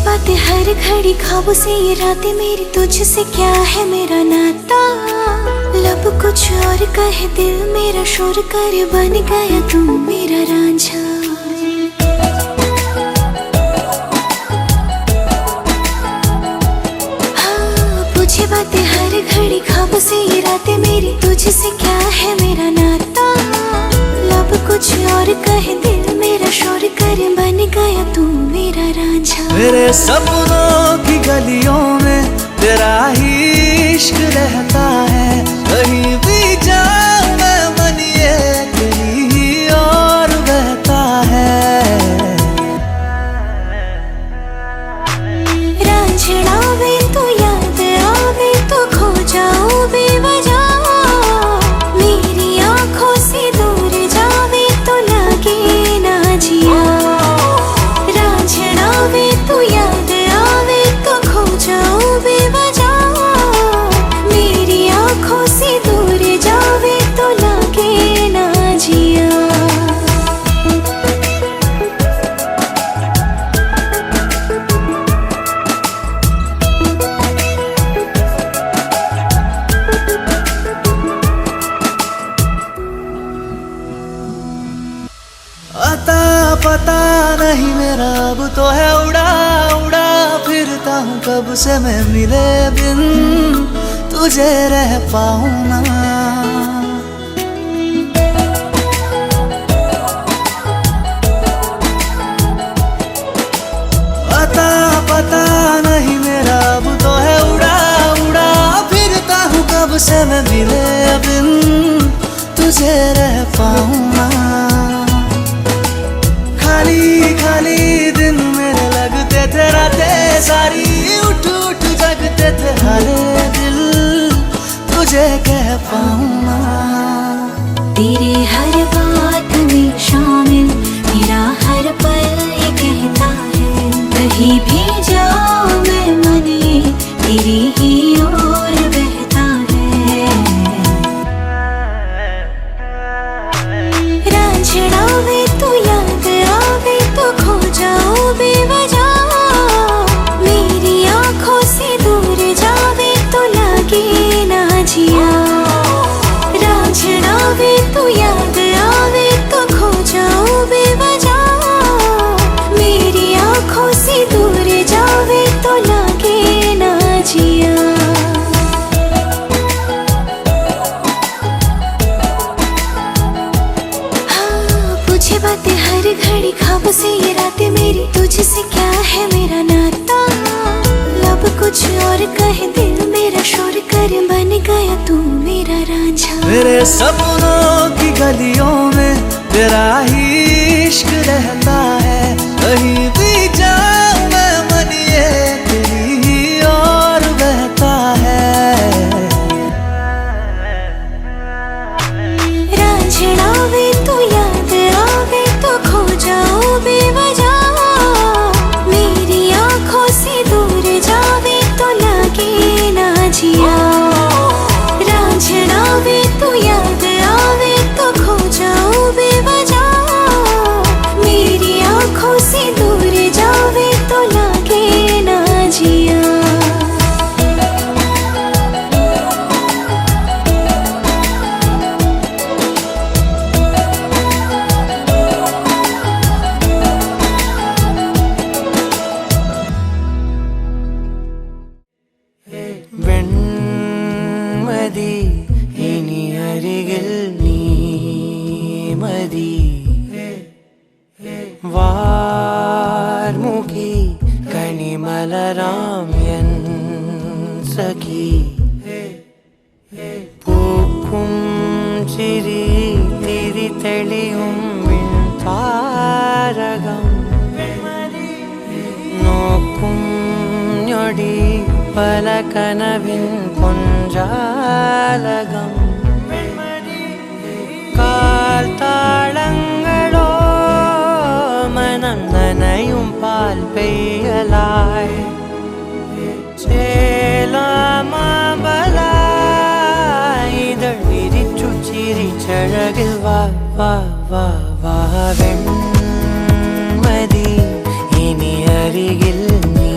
बातें हर घड़ी ख्वाबों से ये रातें मेरी तुझसे क्या है मेरा नाता लब कुछ और कहे दिल मेरा शोर कर बन गया तू मेरा रांझा पूछे बातें हर घड़ी ख्वाबों से ये रातें मेरी तुझसे क्या है मेरा नाता लब कुछ और कहे दिल मेरा शोर कर बन गया तू मेरा रांझा मेरे सपनों की गलियों में तेरा ही इश्क रहता है कहीं भी जाऊं मैं मन ये तेरी ही और बहता है रांझना वे तो याद आवे तो खो जाऊं बेवजह मेरी आंखों से दूर जावे तो लगे ना जिया रांझना वे तो याद आवे तो खो जाऊं बेवजह मेरी आंखों से दूर जावे तो लगे ना जिया अता पता नहीं मेरा अब तो है उड़ा उड़ा फिरता हूँ कब से मैं मिले बिन तुझे रह पाऊँ ना अता पता नहीं मेरा अब तो है उड़ा उड़ा फिरता हूँ कब से मैं मिले बिन तुझे रह पाऊँ ना खाली खाली दिन मेरे लगते थे रातें सारी उठ उठ जगते थे हारे दिल तुझे कह पाऊँ ना तेरे हर बात में शामिल मेरा हर पल ये कहता है कहीं भी जाओ मैं मन ये तेरी ही ओर बहता है रांझना वे तो याद आवे तो खो जाओ बेवजह मेरी आंखों से दूर जावे तो लगे ना जिया रांझना वे तो याद आवे तो खो जाओ बेवजह मेरी आंखों से दूर जावे तो लगे ना जिया पूछे बातें हर घड़ी ख्वाबों से ये रातें मेरी तुझसे क्या है मेरा नाता लब कुछ और कहे दिल मेरा शोर कर बन गया तू मेरा रांझा मेरे सपनों की गलियों में तेरा ही इश्क रहता है कहीं भी जाऊं मैं मन ये तेरी ही और बहता है रांझना वे तो याद आवे तो खो जाओ बेवजह मेरी आंखों से दूर जावे तो लगे ना जिया रांझना वे तो याद आवे तो खो जाओ बेवजह मेरी आंखों से दूर जावे तो लगे ना जिया വെൺമതി ഇനി അരികിൽ നീ മതി വാർമുഖി കണിമലരാം എൻ സഖി പൂക്കും ചിരി തിരി തെളിയും താരകം നോക്കും ഞൊടി പല കനവിൻ പൊഞ്ചാലകം കാൽത്താളങ്ങളോ മനം നനയും പാൽ പെയ്യലായി ചേലാമബലായി ഇതൾ വിരിച്ചു ചിരിച്ചഴകിൽ വാ വാ വാ വാ വെൺമതി ഇനി അരികിൽ നീ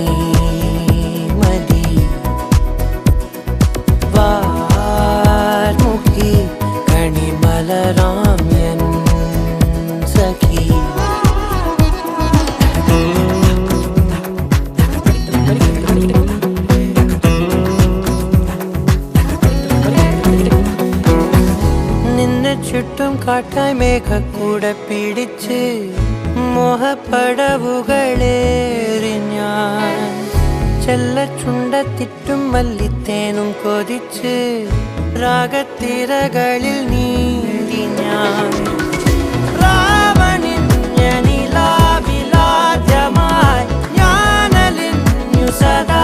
ചുറ്റും കാട്ടായി മേഘക്കൂടെ പിടിച്ച് മോഹപ്പടവുകളേറി ഞാൻ ചെല്ലച്ചുണ്ടത്തിറ്റും മല്ലിത്തേനും കൊതിച്ച് രാഗത്തിരകളിൽ നീന്തി ഞാൻ രാവണിഞ്ഞനിലാവിലാദ്യമായി ഞാനലിഞ്ഞു സദാ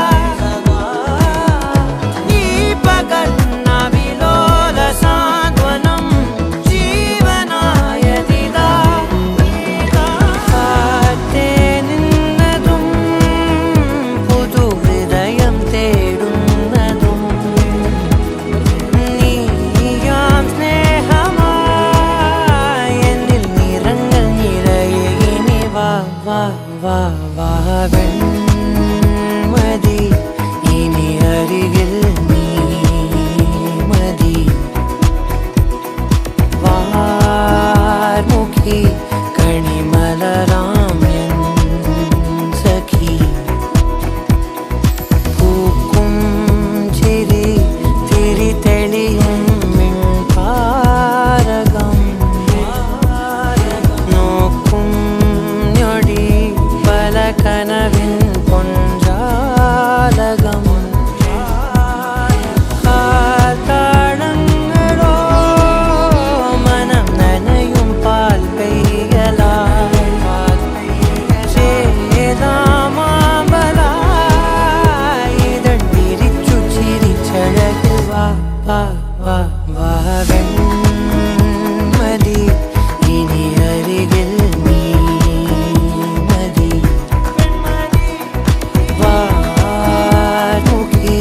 നീ പകർന്ന വിലോല സാന്ത്വനം ജീവനായതിതാ കാത്തേ നിന്നതും പുതു ഹൃദയം തേടുന്നതും നീയാം സ്നേഹമായി എന്നിൽ നിറങ്ങൾ നിറയെ ഇനി വാ വാ വാ വാ വെൺമതി ഇനി അരികിൽ നീ മതി വാർമുഖി കണിമലരാം എൻ സഖി പൂക്കും ചിരി തിരി തെളിയും മിൺപാരകം നോക്കും ഞൊടി പല കനവിൻ പൊൻജാലകം കാൽത്താളങ്ങളോ മനം നനയും പാൽ പെയ്യലായി ചേതാമാമ്പലായി ഇതണ്ടിരിച്ചു ചിരിച്ചഴക് വാ വാ വാ വാ വെൺമതി ഇനി അരികിൽ നീ മതി വാർമുഖി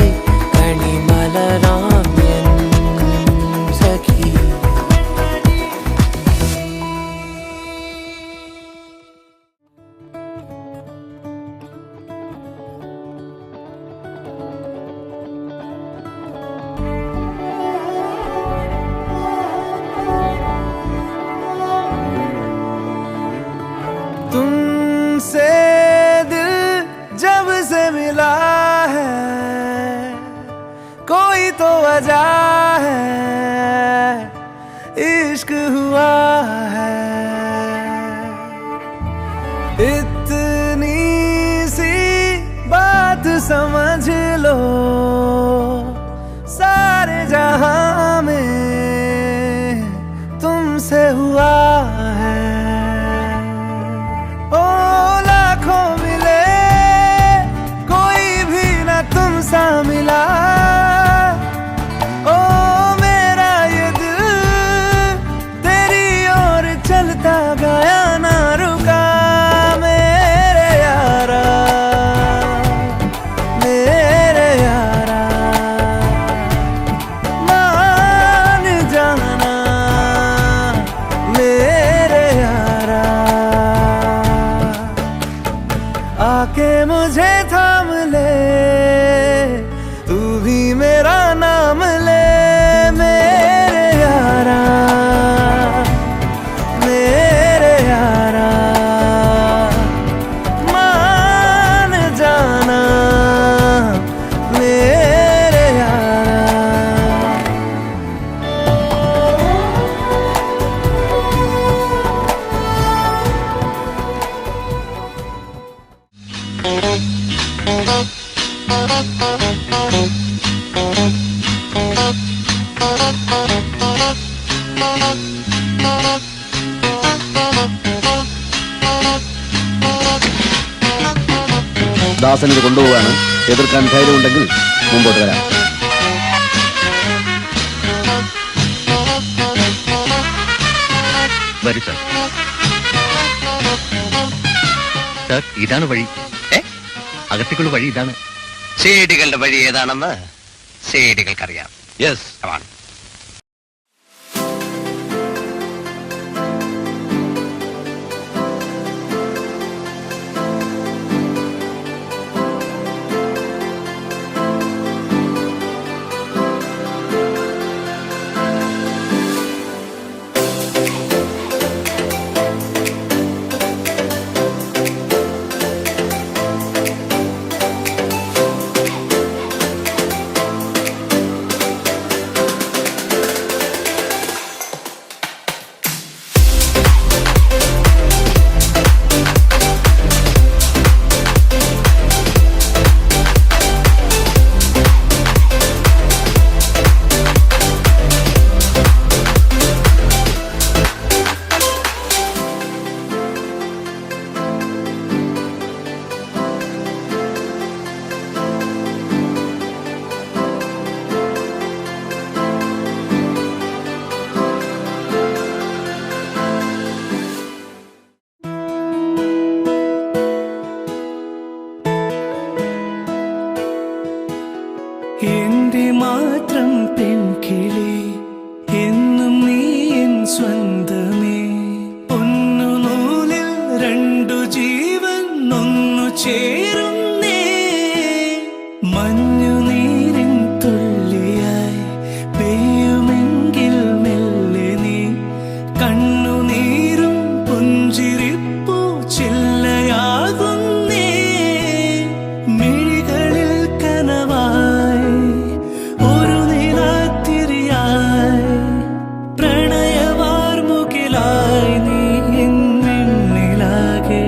കണിമലരാം എൻ സഖി तुमसे दिल जब से मिला है कोई तो वजह है इश्क हुआ है इतनी सी बात समझ लो सारे जहां में तुमसे हुआ है ओ लाखों मिले कोई भी न तुम सा मिला ओ मेरा ये दिल तेरी ओर चलता गया ना रुका मेरे यारा मान जाना मेरे यारा आके मुझे थाम ले तू भी मेरा नाम ले मेरे यारा मान जाना मेरे यारा ദാസൻ ഇത് കൊണ്ടുപോവാണ്. എതിർക്കാൻ ധൈര്യമുണ്ടെങ്കിൽ മുമ്പോട്ട് വരാം. വരൂ സർ. സർ, ഇതാണ് വഴി. അകത്തേക്കുള്ള വഴി ഇതാണ്. സേഡികളുടെ വഴി ഏതാണെന്ന് സേഡികൾക്കറിയാം. യെസ്. ചേരുന്നേ മഞ്ഞുനീരിൻ തുള്ളിയായി പെയ്യുമെങ്കിൽ മെല്ലെ നീ കണ്ണുനീരും പുഞ്ചിരിപ്പൂ ചില്ലയാകുന്നേ മിഴികളിൽ കനവായി ഒരു നിലാത്തിരിയായി പ്രണയവാർമുകിലായി നീ എന്നിലാകെ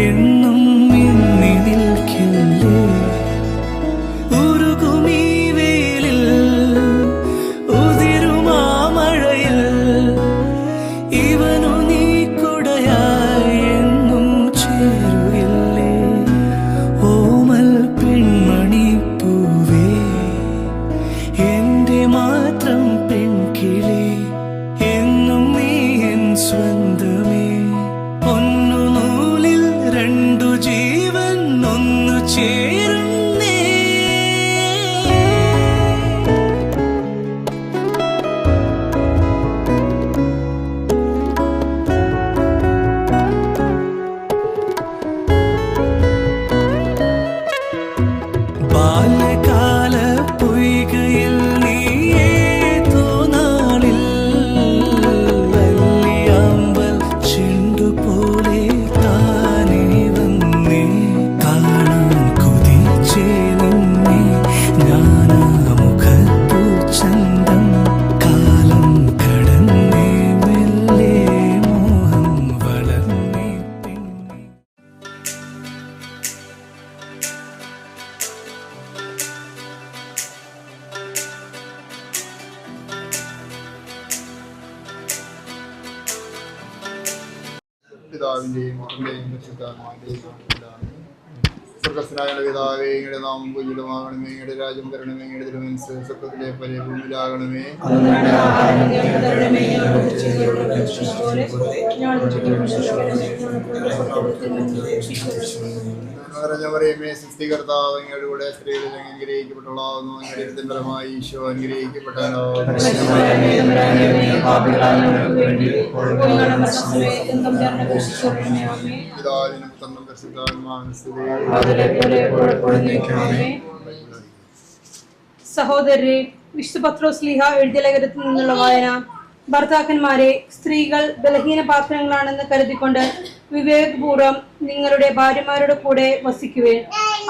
എന്നും മിന്നി നിൽക്കില്ലേ ഉരുകുമീ വെയിലിൽ ഉതിരുമാ മഴയിൽ ഇവനു നീ കുടയായി എന്നും ചേരുകില്ലേ ഓമൽ പെൺമണി പൂവേ എന്റെ മാത്രം പെൺകിളി എന്നും നീ എൻ സ്വന്തമേ ഒന്നു നൂലിൽ രണ്ടു ജീവൻ ഒന്നു ചേരുന്നേ ബാല്യകാല പൊയ്കയിൽ നീ ഏതോ നാളിൽ വല്ലിയാമ്പൽ ചെണ്ടുപോലെ താനേ വന്നേ കാണാൻ കൊതിച്ചേ നിന്നെ ഞാനാ മുഖത്തു ചന്തം കാലം കടന്നേ മെല്ലെ മോഹം വളർന്നേ പിന്നെ പിതാവിന്റെയും പുത്രന്റെയും പരിശുദ്ധാത്മാവിന്റെയും നാമത്തിലാണ്. സ്വർഗ്ഗസ്ഥനായ പിതാവേ, ഇങ്ങയുടെ നാമം പൂജിതമാകണമേ, ഇങ്ങയുടെ രാജ്യം വരണമേ, ഇങ്ങയുടെ തിരുമനസ്സ് സ്വർഗ്ഗത്തിലെ പോലെ ഭൂമിയിലാകണമേ. നിറഞ്ഞ മറിയമേ, സൃഷ്ടികർത്താവ് അങ്ങയുടെ കൂടെ സ്ത്രീകളിൽ അനുഗ്രഹിക്കപ്പെട്ടുള്ളതാകുന്നു. അങ്ങയുടെ ഫലമായി ഈശോ അനുഗ്രഹിക്കപ്പെട്ടവനാകുന്നു. പിതാവിനും പുത്രനും പരിശുദ്ധാത്മാവിനും സ്തുതി. സഹോദരരെ, വിശുദ്ധ പത്രോസ് ശ്ലീഹ എഴുതിയ ലേഖനത്തിൽ നിന്നുള്ള വായന. ഭർത്താക്കന്മാരെ, സ്ത്രീകൾ ബലഹീന പാത്രങ്ങളാണെന്ന് കരുതിക്കൊണ്ട് വിവേകപൂർവ്വം നിങ്ങളുടെ ഭാര്യമാരുടെ കൂടെ വസിക്കുവേൻ.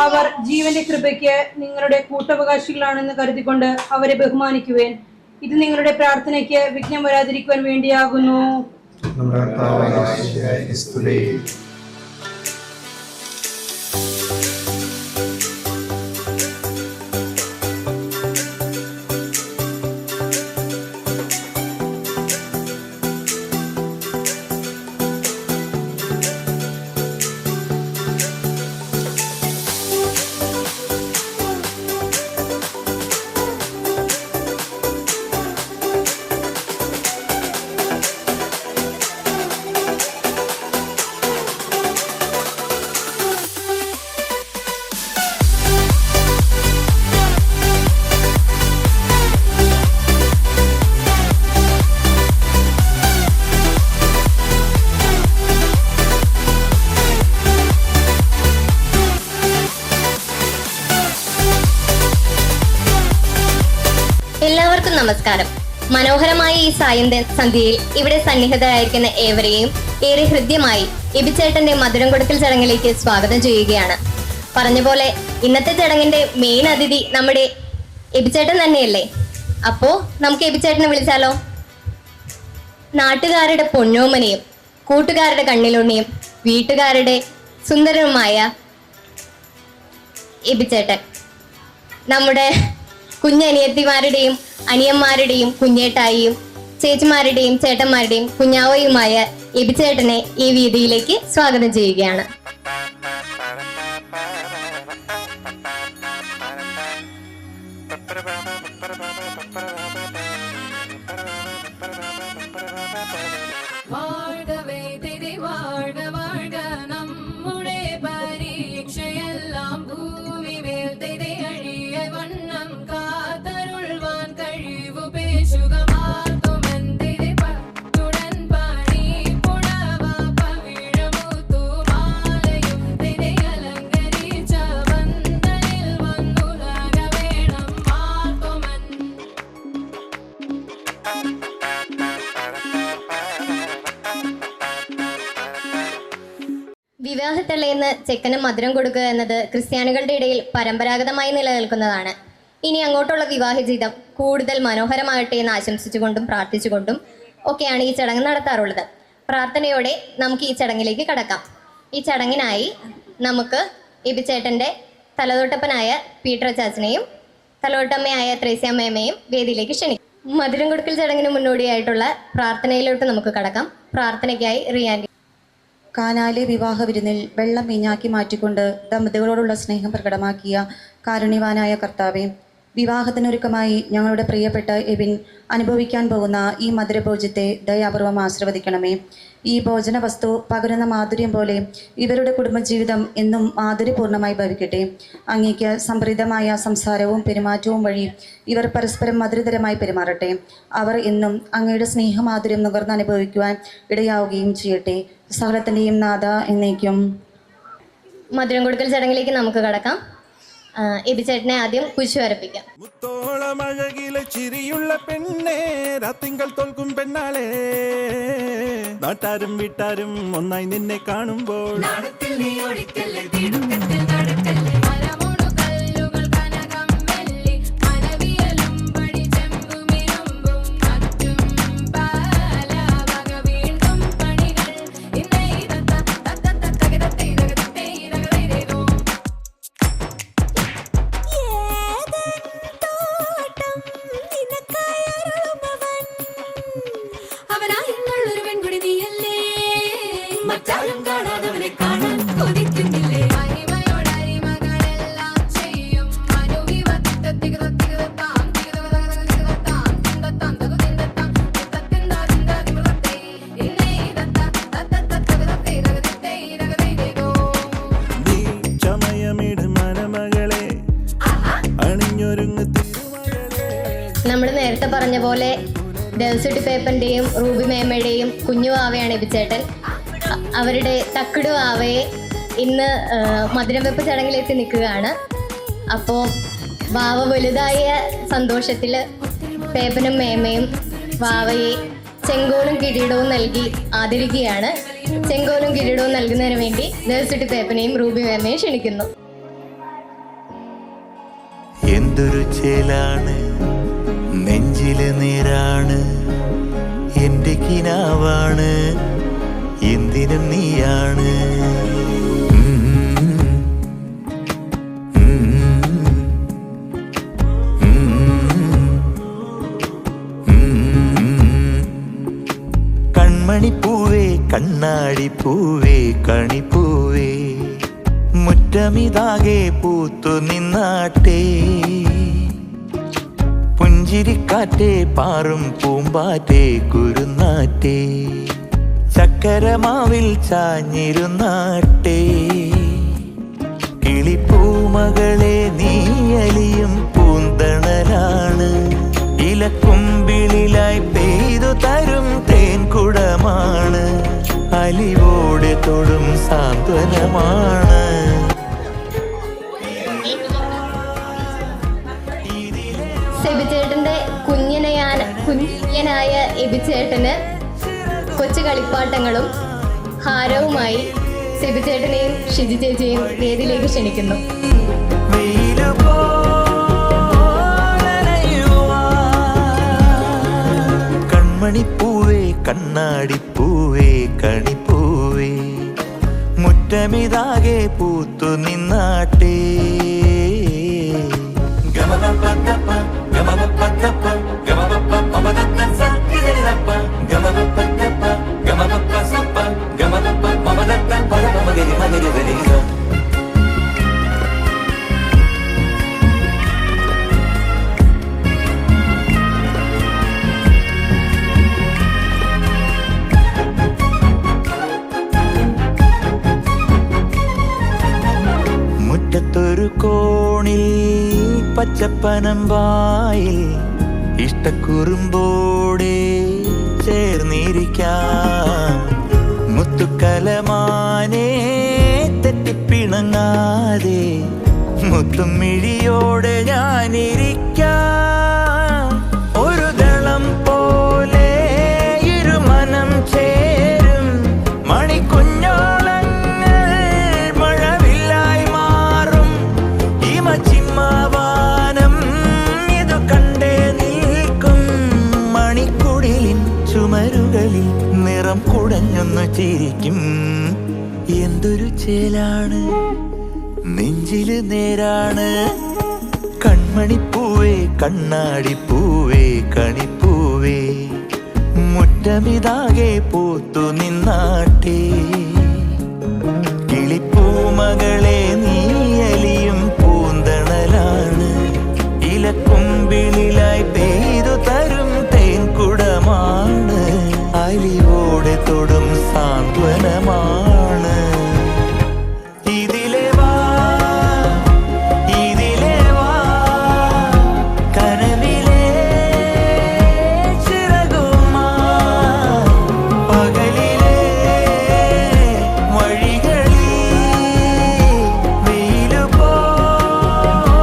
അവർ ജീവന്റെ കൃപയ്ക്ക് നിങ്ങളുടെ കൂട്ടവകാശികളാണെന്ന് കരുതിക്കൊണ്ട് അവരെ ബഹുമാനിക്കുവേൻ. ഇത് നിങ്ങളുടെ പ്രാർത്ഥനയ്ക്ക് വിഘ്നം വരാതിരിക്കുവാൻ വേണ്ടിയാകുന്നു. എല്ലാവർക്കും നമസ്കാരം. മനോഹരമായ ഈ സന്ധ്യയിൽ ഇവിടെ സന്നിഹിതരായിരിക്കുന്ന ഏവരെയും ഏറെ ഹൃദ്യമായി എബിച്ചേട്ടന്റെ മധുരം കൊടുക്കൽ ചടങ്ങിലേക്ക് സ്വാഗതം ചെയ്യുകയാണ്. പറഞ്ഞ പോലെ ഇന്നത്തെ ചടങ്ങിന്റെ മെയിൻ അതിഥി നമ്മുടെ എബിച്ചേട്ടൻ തന്നെയല്ലേ. അപ്പോ നമുക്ക് എബിച്ചേട്ടനെ വിളിച്ചാലോ. നാട്ടുകാരുടെ പൊന്നോമനയും കൂട്ടുകാരുടെ കണ്ണിലുണ്ണിയും വീട്ടുകാരുടെ സുന്ദരനുമായ എബിച്ചേട്ടൻ നമ്മുടെ കുഞ്ഞനിയത്തിമാരുടെയും അനിയന്മാരുടെയും കുഞ്ഞേട്ടായിയും ചേച്ചിമാരുടെയും ചേട്ടന്മാരുടെയും കുഞ്ഞാവയുമായ എബിച്ചേട്ടനെ ഈ വേദിയിലേക്ക് സ്വാഗതം ചെയ്യുകയാണ്. സുഖമാ വിവാഹത്തലേന്ന് ചെക്കന് മധുരം കൊടുക്കുക എന്നത് ക്രിസ്ത്യാനികളുടെ ഇടയിൽ പരമ്പരാഗതമായി നിലനിൽക്കുന്നതാണ്. ഇനി അങ്ങോട്ടുള്ള വിവാഹ ജീവിതം കൂടുതൽ മനോഹരമാകട്ടെ എന്ന് ആശംസിച്ചുകൊണ്ടും പ്രാർത്ഥിച്ചുകൊണ്ടും ഒക്കെയാണ് ഈ ചടങ്ങ് നടത്താറുള്ളത്. പ്രാർത്ഥനയോടെ നമുക്ക് ഈ ചടങ്ങിലേക്ക് കടക്കാം. ഈ ചടങ്ങിനായി നമുക്ക് എബിച്ചേട്ടൻ്റെ തലതൊട്ടപ്പനായ പീറ്റർ ചാച്ചനെയും തലതൊട്ടമ്മയായ ത്രേസ്യാമ്മയെയും വേദിയിലേക്ക് ക്ഷണിക്കും. മധുരം കൊടുക്കൽ ചടങ്ങിന് മുന്നോടിയായിട്ടുള്ള പ്രാർത്ഥനയിലോട്ട് നമുക്ക് കടക്കാം. പ്രാർത്ഥനയ്ക്കായി റിയാൻഡി. കാനായിലെ വിവാഹ വിരുന്നിൽ വെള്ളം വീഞ്ഞാക്കി മാറ്റിക്കൊണ്ട് ദമ്പതികളോടുള്ള സ്നേഹം പ്രകടമാക്കിയ കാരുണ്യവാനായ കർത്താവെ, വിവാഹത്തിനൊരുക്കമായി ഞങ്ങളുടെ പ്രിയപ്പെട്ട എബിൻ അനുഭവിക്കാൻ പോകുന്ന ഈ മധുരഭോജ്യത്തെ ദയാപൂർവം ആശീർവദിക്കണമേ. ഈ ഭോജന വസ്തു പകരുന്ന മാധുര്യം പോലെ ഇവരുടെ കുടുംബജീവിതം എന്നും മാധുര്യപൂർണ്ണമായി ഭവിക്കട്ടെ. അങ്ങേക്ക് സംപ്രീതമായ സംസാരവും പെരുമാറ്റവും വഴി ഇവർ പരസ്പരം മധുരതരമായി പെരുമാറട്ടെ. അവർ എന്നും അങ്ങയുടെ സ്നേഹമാധുര്യം നുകർന്നനുഭവിക്കുവാൻ ഇടയാവുകയും ചെയ്യട്ടെ. സകലത്തിൻ്റെയും നാഥ എന്നേക്കും. മധുരം കൊടുക്കൽ ചടങ്ങിലേക്ക് നമുക്ക് കടക്കാം. എബിച്ചേട്ടനെ ആദ്യം കുരിശു വരപ്പിക്കാം. മുത്തോളമഴകിലെ ചിരിയുള്ള പെണ്ണേ, രാത്തിങ്കൾ തോൽക്കും പെണ്ണാളെ, നാട്ടാരും വീട്ടാരും ഒന്നായി നിന്നെ കാണുമ്പോൾ നമ്മൾ നേരത്തെ പറഞ്ഞ പോലെ ഡെൽസിറ്റി പേപ്പറിൻ്റെയും റൂബി മേമയുടെയും കുഞ്ഞു വാവയാണ് എബിച്ചേട്ടൻ. അവരുടെ തക്കിടു വാവയെ ഇന്ന് മധുരം വെപ്പ് ചടങ്ങിലെത്തി നിൽക്കുകയാണ്. അപ്പോൾ വാവ വലുതായ സന്തോഷത്തിൽ പേപ്പനും മേമയും വാവയെ ചെങ്കോലും കിരീടവും നൽകി ആദരിക്കുകയാണ്. ചെങ്കോലും കിരീടവും നൽകുന്നതിന് വേണ്ടി ഡെൽസിറ്റി പേപ്പനെയും റൂബി മേമയും ക്ഷണിക്കുന്നു. എന്തൊരു ചേലാണ്, നെഞ്ചില് നീരാണ്, എന്റെ കിനാവാണ്, എന്തിനും നീയാണ്. കൺമണിപ്പൂവേ, കണ്ണാടിപ്പൂവേ, കണിപ്പൂവേ, മുറ്റമിതാകെ പൂത്തു നിന്നാട്ടേ, പുഞ്ചിരിക്കാറ്റേ, പാറും പൂമ്പാറ്റേ, കുരുന്നാറ്റേ, ചക്കരമാവിൽ ചാഞ്ഞിരുന്നാട്ടേ, കിളിപ്പൂമകളെ നീയലിയും പൂന്തണലാണ്, ഇലക്കുമ്പിളിലായി പെയ്തു തരും തേൻകുടമാണ്, അലിവോടെ തൊടും സാന്ത്വനമാണ്. എബിച്ചേട്ടന്റെ കുഞ്ഞനായ എബിച്ചേട്ടന് കൊച്ചു കളിപ്പാട്ടങ്ങളും ഹാരവുമായി സെബിച്ചേട്ടനെയും ഷിജി ചേച്ചിയെയും വേദിയിലേക്ക് ക്ഷണിക്കുന്നു. കൺമണിപ്പൂവേ, കണ്ണാടിപ്പൂവേ, കണിപ്പൂവേ, മുറ്റമിതാകെ പൂത്തു നിന്നാട്ടേ, മുറ്റത്തൊരു കോണിൽ പച്ചപ്പനമ്പായിൽ ഇഷ്ടക്കുറുമ്പോടെ ചേർന്നിരിക്കാം, മുത്തുക്കലമാനെ തെറ്റിപ്പിണങ്ങാതെ മുത്തും മിഴിയോടെ ഞാനിരിക്കാം, ഒരു ദളം പോലെ ഇരുമനം ചേരും മണിക്കുഞ്ഞോളങ്ങൾ കാണിക്കും. എന്തൊരു ചേലാണ്, നെഞ്ചില് നേരാണ്. കൺമണിപ്പൂവേ കണ്ണാടിപ്പൂവേ കണിപ്പൂവേ, മുറ്റമിതാകെ പൂത്തു നിന്നാട്ടേ. കിളിപ്പൂമകളെ നീയലിയും പൂന്തണലാണ്. ഇലക്കുമ്പിളിലായി പെയ്തു തരും തേൻകുടമാണ്. അലിവോടെ തൊടും സാന്ത്വനമാണ്. ഇതിലെ വാ ഇതിലെ വാ, കനവിലെ ചിറകുമാ. പകലിലെ വഴികളിൽ വെയിലു പോലണയുവാ.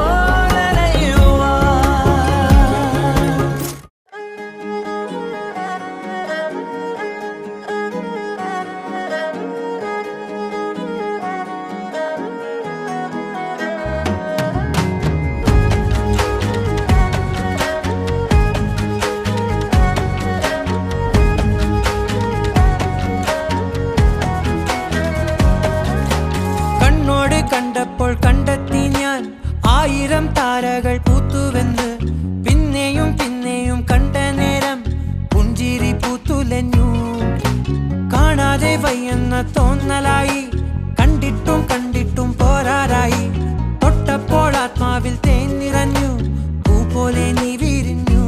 കണ്ണോട് കണ്ടപ്പോൾ കണ്ടെത്തി ഞാൻ 1000 താരകൾ പൂത്തുവെന്ന്. പിന്നെയും പിന്നെയും കണ്ട നേരം പുഞ്ചിരി പൂത്തുലഞ്ഞു. കാണാതെ വയ്യെന്ന തോന്നലായി, കണ്ടിട്ടും കണ്ടിട്ടും പോരാറായി. തൊട്ടപ്പോൾ ആത്മാവിൽ തേൻ നിറഞ്ഞു, പൂ പോലെ നീ വിരിഞ്ഞു.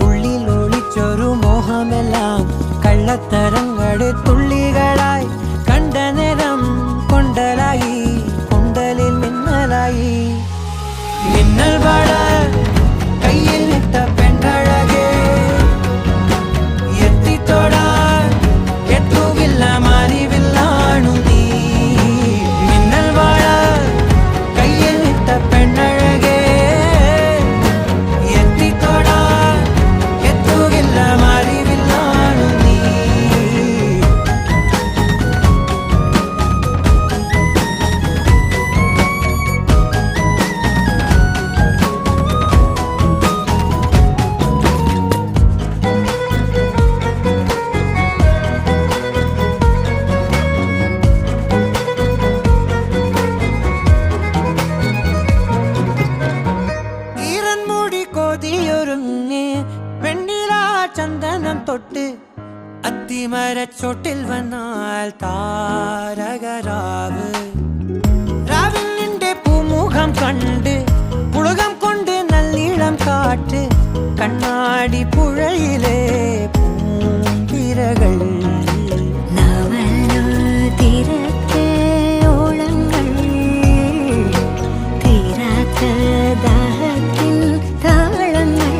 ഉള്ളിൽ ഒളിച്ചൊരു മോഹമെല്ലാം കള്ളത്തരങ്ങളുടെ തുള്ളികളായി. കണ്ട നേരം കൊണ്ടലായി, കൊണ്ടലിൽ മിന്നലായി. മിന്നൽ വള കയ്യിൽ ഇട്ട പെണ്ണഴകേ, എത്തിത്തൊടാൻ എത്തുകില്ല മാറിവില്ലാണു നീ. മിന്നൽ വള കയ്യിൽ ഇട്ട പെണ്ണഴകേ, എത്തിത്തൊടാൻ എത്തുകില്ല മാറിവില്ലാണു നീ. ഈറൻമുടി കോതിയൊരുങ്ങി വെണ്ണില ചന്ദനം തൊട്ട്, അത്തിമരച്ചോട്ടിൽ വന്നാൽ താരകരാവ്. രാവിൽ നിന്റെ പൂമുഖം കണ്ട് പുളകം കൊണ്ട് നല്ലിളം കാറ്റ്. കണ്ണാടി പുഴയിലെ പൂന്തിരകൾ. തീരത്തെ ഓളങ്ങൾ, തീരാത്ത ദാഹത്തിൻ താളങ്ങൾ.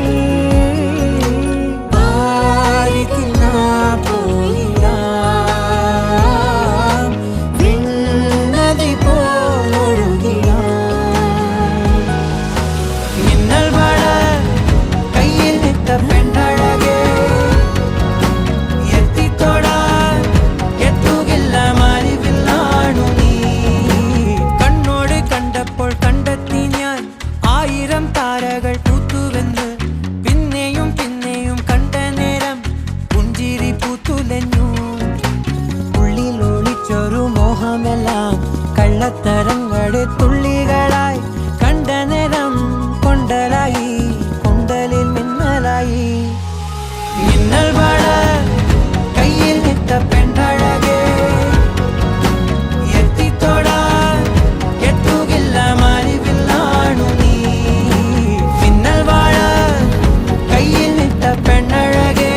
നദി പോലൊഴുകിയാ മിന്നൽ വള കയ്യിൽ ഇട്ട പെണ്ണഴകേ, എത്തിത്തൊടാൻ എത്തുകില്ല മാറിവില്ലാണു നീ. കണ്ണോട് കണ്ടപ്പോൾ കണ്ടെത്തി ഞാൻ 1000 താരകൾ പൂത്തുവെന്ന്. പിന്നെയും പിന്നെയും കണ്ട നേരം പുഞ്ചിരി പൂത്തുലഞ്ഞു. ഉള്ളിൽ ഒളിച്ചൊരു മോഹമെല്ലാം കള്ളത്തരങ്ങളുടെ തുള്ളികളായി. കണ്ട നേരം കൊണ്ടലായി, കൊണ്ടലിൽ മിന്നലായി. മിന്നൽ വള കയ്യിൽ ഇട്ട പെണ്ണഴകേ, എത്തിത്തൊടാൻ എത്തുകില്ല മാറിവില്ലാണു നീ. മിന്നൽ വള കയ്യിൽ ഇട്ട പെണ്ണഴകേ.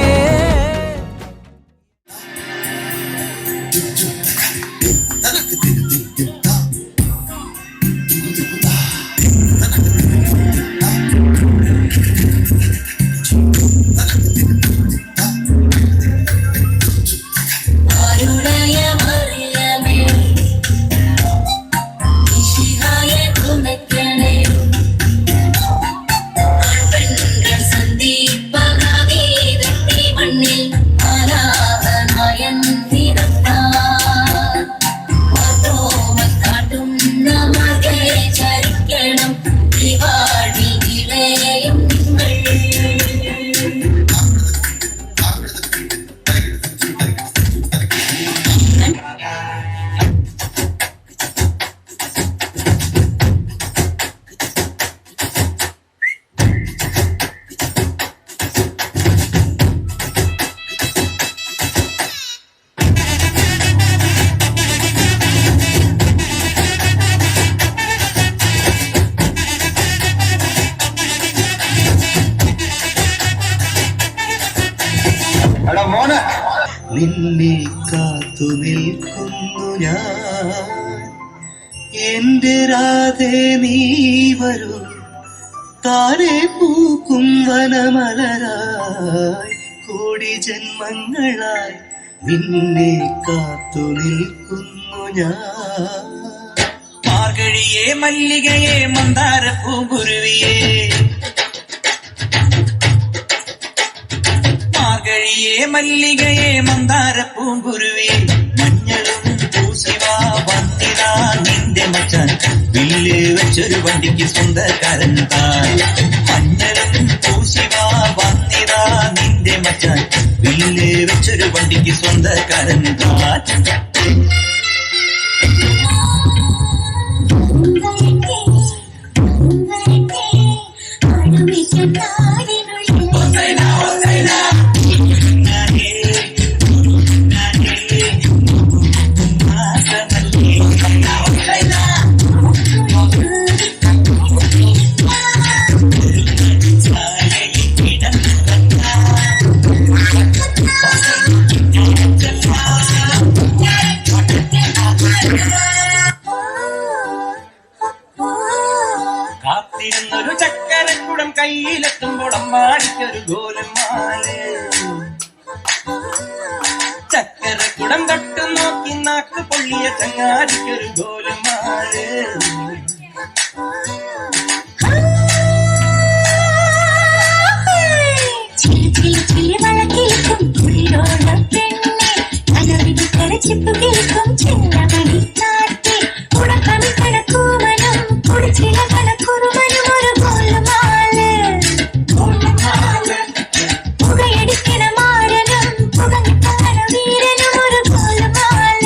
നിന്നെ കാത്തു നിൽക്കുന്നു ഞാൻ എന്റെ രാധേ നീ വരൂ താരെ പൂക്കും വനമലരായി കോടി ജന്മങ്ങളായി നിന്നെ കാത്തു നിൽക്കുന്നു ഞാൻ മാർഗഴിയേ മല്ലികയെ മന്ദാര പൂങ്കുരുവിയേ മാർഗഴിയേ മല്ലികയെ മന്ദാര പൂങ്കുരുവി മഞ്ഞളും പൂശിവാ വന്നിതാ നിന്റെ മച്ചാൻ വില്ല് വെച്ചൊരു വണ്ടിക്ക് സ്വന്തക്കാരൻ താൻ മഞ്ഞളും പൂശിവാ വന്നിതാ നിന്റെ മച്ചാൻ വില്ല് വെച്ചൊരു വണ്ടിക്ക് സ്വന്തക്കാരൻ താൻ കാത്തിരുന്നൊരു ചക്കരക്കുടം കയ്യിലെത്തുമ്പോൾ അമ്മാടിക്കൊരു ഗോലമാല ചക്കരക്കുടം തൊട്ടു നോക്കി നാക്ക് പൊള്ളിയ ചങ്ങാടിക്കൊരു ഗോലമാല ചിപ്പു കേൾക്കും ചെല്ലമണി കാറ്റ് കുടക്കണി കണക്കൂമനും കുടിച്ചില കണക്കുറുമനും ഒരു ഗോലമാല പുകയടിക്കണ മാരനും പുകഞ്ഞ വീരനും ഒരു ഗോലമാല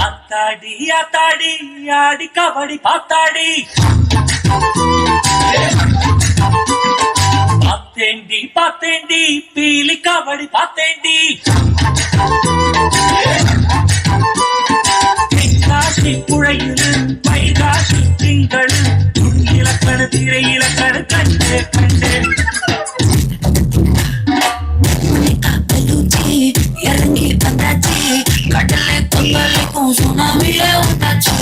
ആത്താടി ആത്താടി ആടി കബടി പാത്താടി പാത്തേണ്ടി പാത്തേണ്ടി പീലി കബടി പാത്തേണ്ടി പുഴയില് വൈകാശി തിങ്കൾ ഇലക്കണ് തിരയിലക്കണ് കണ്ട് കണ്ട് ഇറങ്ങി വന്നാച്ചി കടലെ കൊന്നലേക്കും സുനാമിയെ ഉണ്ടാച്ചു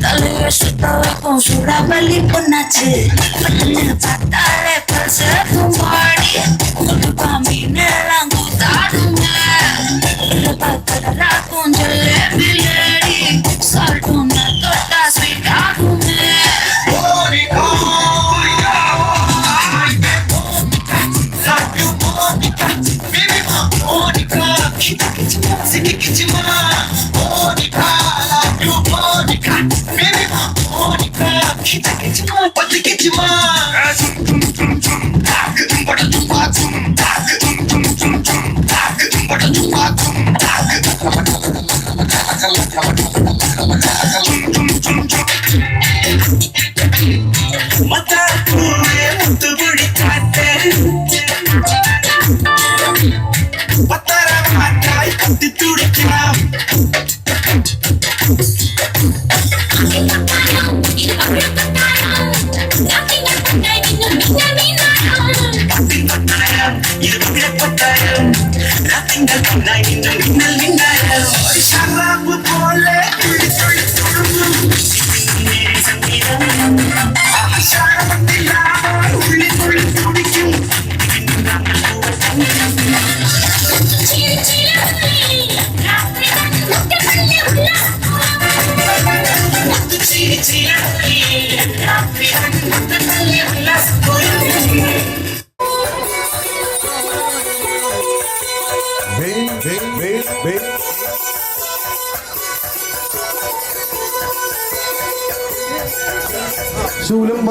தலைய சுத்த வைக்கும் சூடாபலி பொண்ணாச்சு பட்டனு பார்த்தாலே பல்சேக்கும் பாடி கண்டிப்பா மீனெல்லாம் கூத்தாடுங்க கடலாக்கும் ஜல்லேபி லேடி சால்ட்டும் தொட்டா ஸ்வீட் ஆகுங்க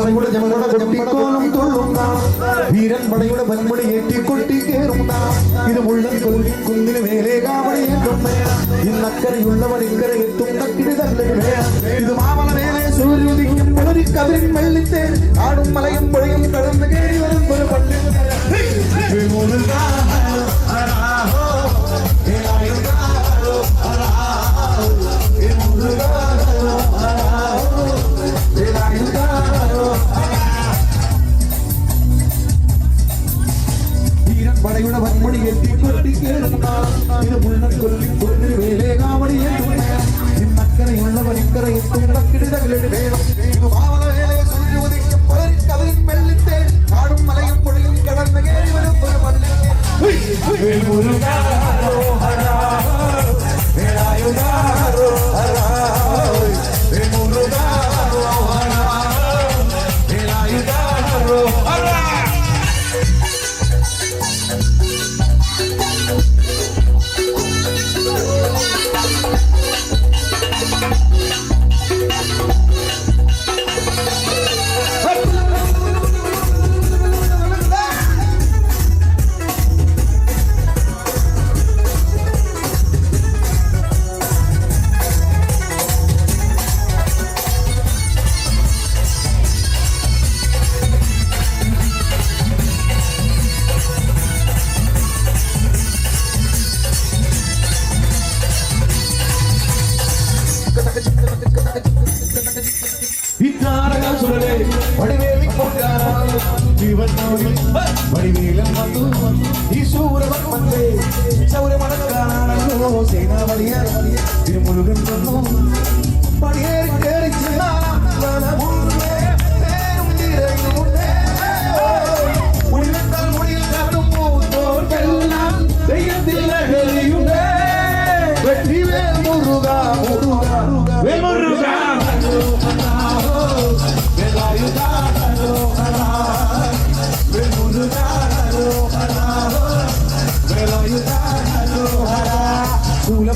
പടയുടെ ഞങ്ങളുടെ കൊട്ടിക്കോലം കൊള്ളുന്ന വീരൻ പടയുടെ വൻമുടി ഏറ്റിക്കൊട്ടി കേറുന്ന ഇത് മുള്ളൻ കുന്നിന് മേലെ കാവടിയേറ്റുന്ന ഇന്നക്കരയുള്ളവൻ ഇക്കരെ എത്തുന്ന കിടിതല്ല ഇത് മാമല മേലെ സൂര്യോദിക്കും കതിരിൻ വെള്ളിത്തെ കാടും മലയും പുഴയും കടന്ന് കയറി വരുന്നൊരു പള്ളി പടയുടെ വൻമുടി എത്തിക്കൊട്ടി കേറുന്ന ഇത് മുള്ളൻ കൊല്ലിന് മേലെ കാവടിയേറ്റുന്ന ഇന്നക്കരയുള്ളവൻ ഇക്കരെ എത്തുന്ന കിടിതകളുടെ വേണം ഇത് മാമല മേലെ സൂര്യോദിക്കും കതിരിൻ വെള്ളിത്തെ കാടും മലയും പുഴയും കടന്ന് കയറി വരുന്നൊരു പള്ളി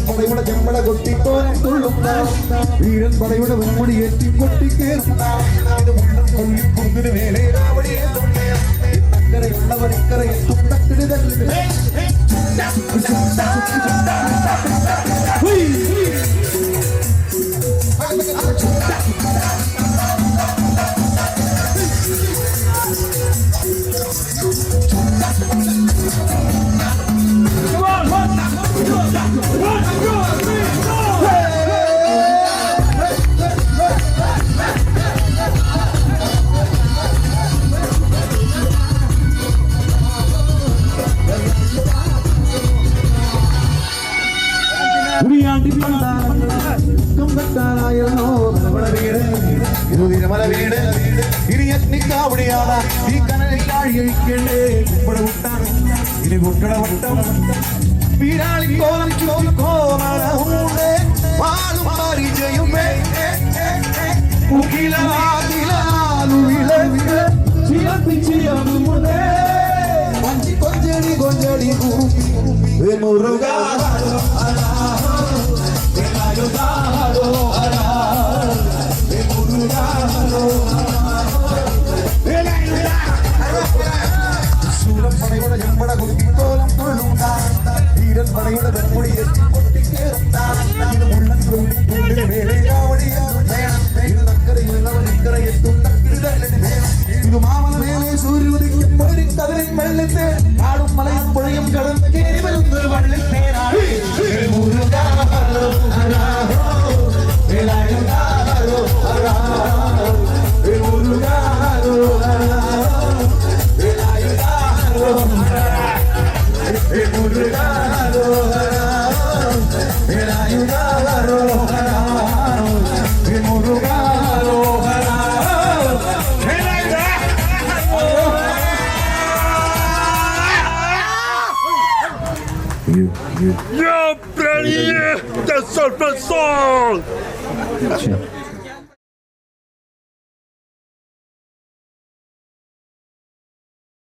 പടയുടെ ചെമ്പട കൊട്ടിക്കോലം കൊള്ളുന്ന വീരൻ പടയുടെ വെൺമുടി ഏറ്റി കൊട്ടിക്കേറുന്ന കൊല്ലിക്കുന്നിന് മേലെ ഇന്നക്കരയുള്ളവൻ ഇക്കരെ എത്തുന്ന കിടിതല്ലിന് മല വീട് ഇനി അഗ്നിക്കാവടിയാണ് ഈ കനലിൽ ആഴിയഴിക്കേണ്ടേ ഇവിടെ വിട്ടാണ് ഇനി കുട്ടട വട്ടം വീരാളിക്കോലം ചോദിക്കോമൂടെ വാളും പരിചയുമേ കൊഞ്ചടി കൊഞ്ചടി മുറുക പടയുടെ ചെമ്പട കുട്ടിക്കോലം കൊള്ളുന്ന വീരൻ പടയുടെ വെൺമുടി എത്തിക്കൊട്ടിക്കേറുന്ന മുള്ളൻ കൊല്ലിക്കുന്നിന് മേലെ കാവടിയുള്ളവൻ ഇക്കരെ എത്തുന്ന ഇത് മാമല മേലെ സൂര്യോദിക്കും കതിരിൻ വെള്ളത്തെ കാടും മലയും പുഴയും കടന്ന് കയറി വരുന്നൊരു വള്ളിത്തേനാണ് Я пролив, ты сорпасол!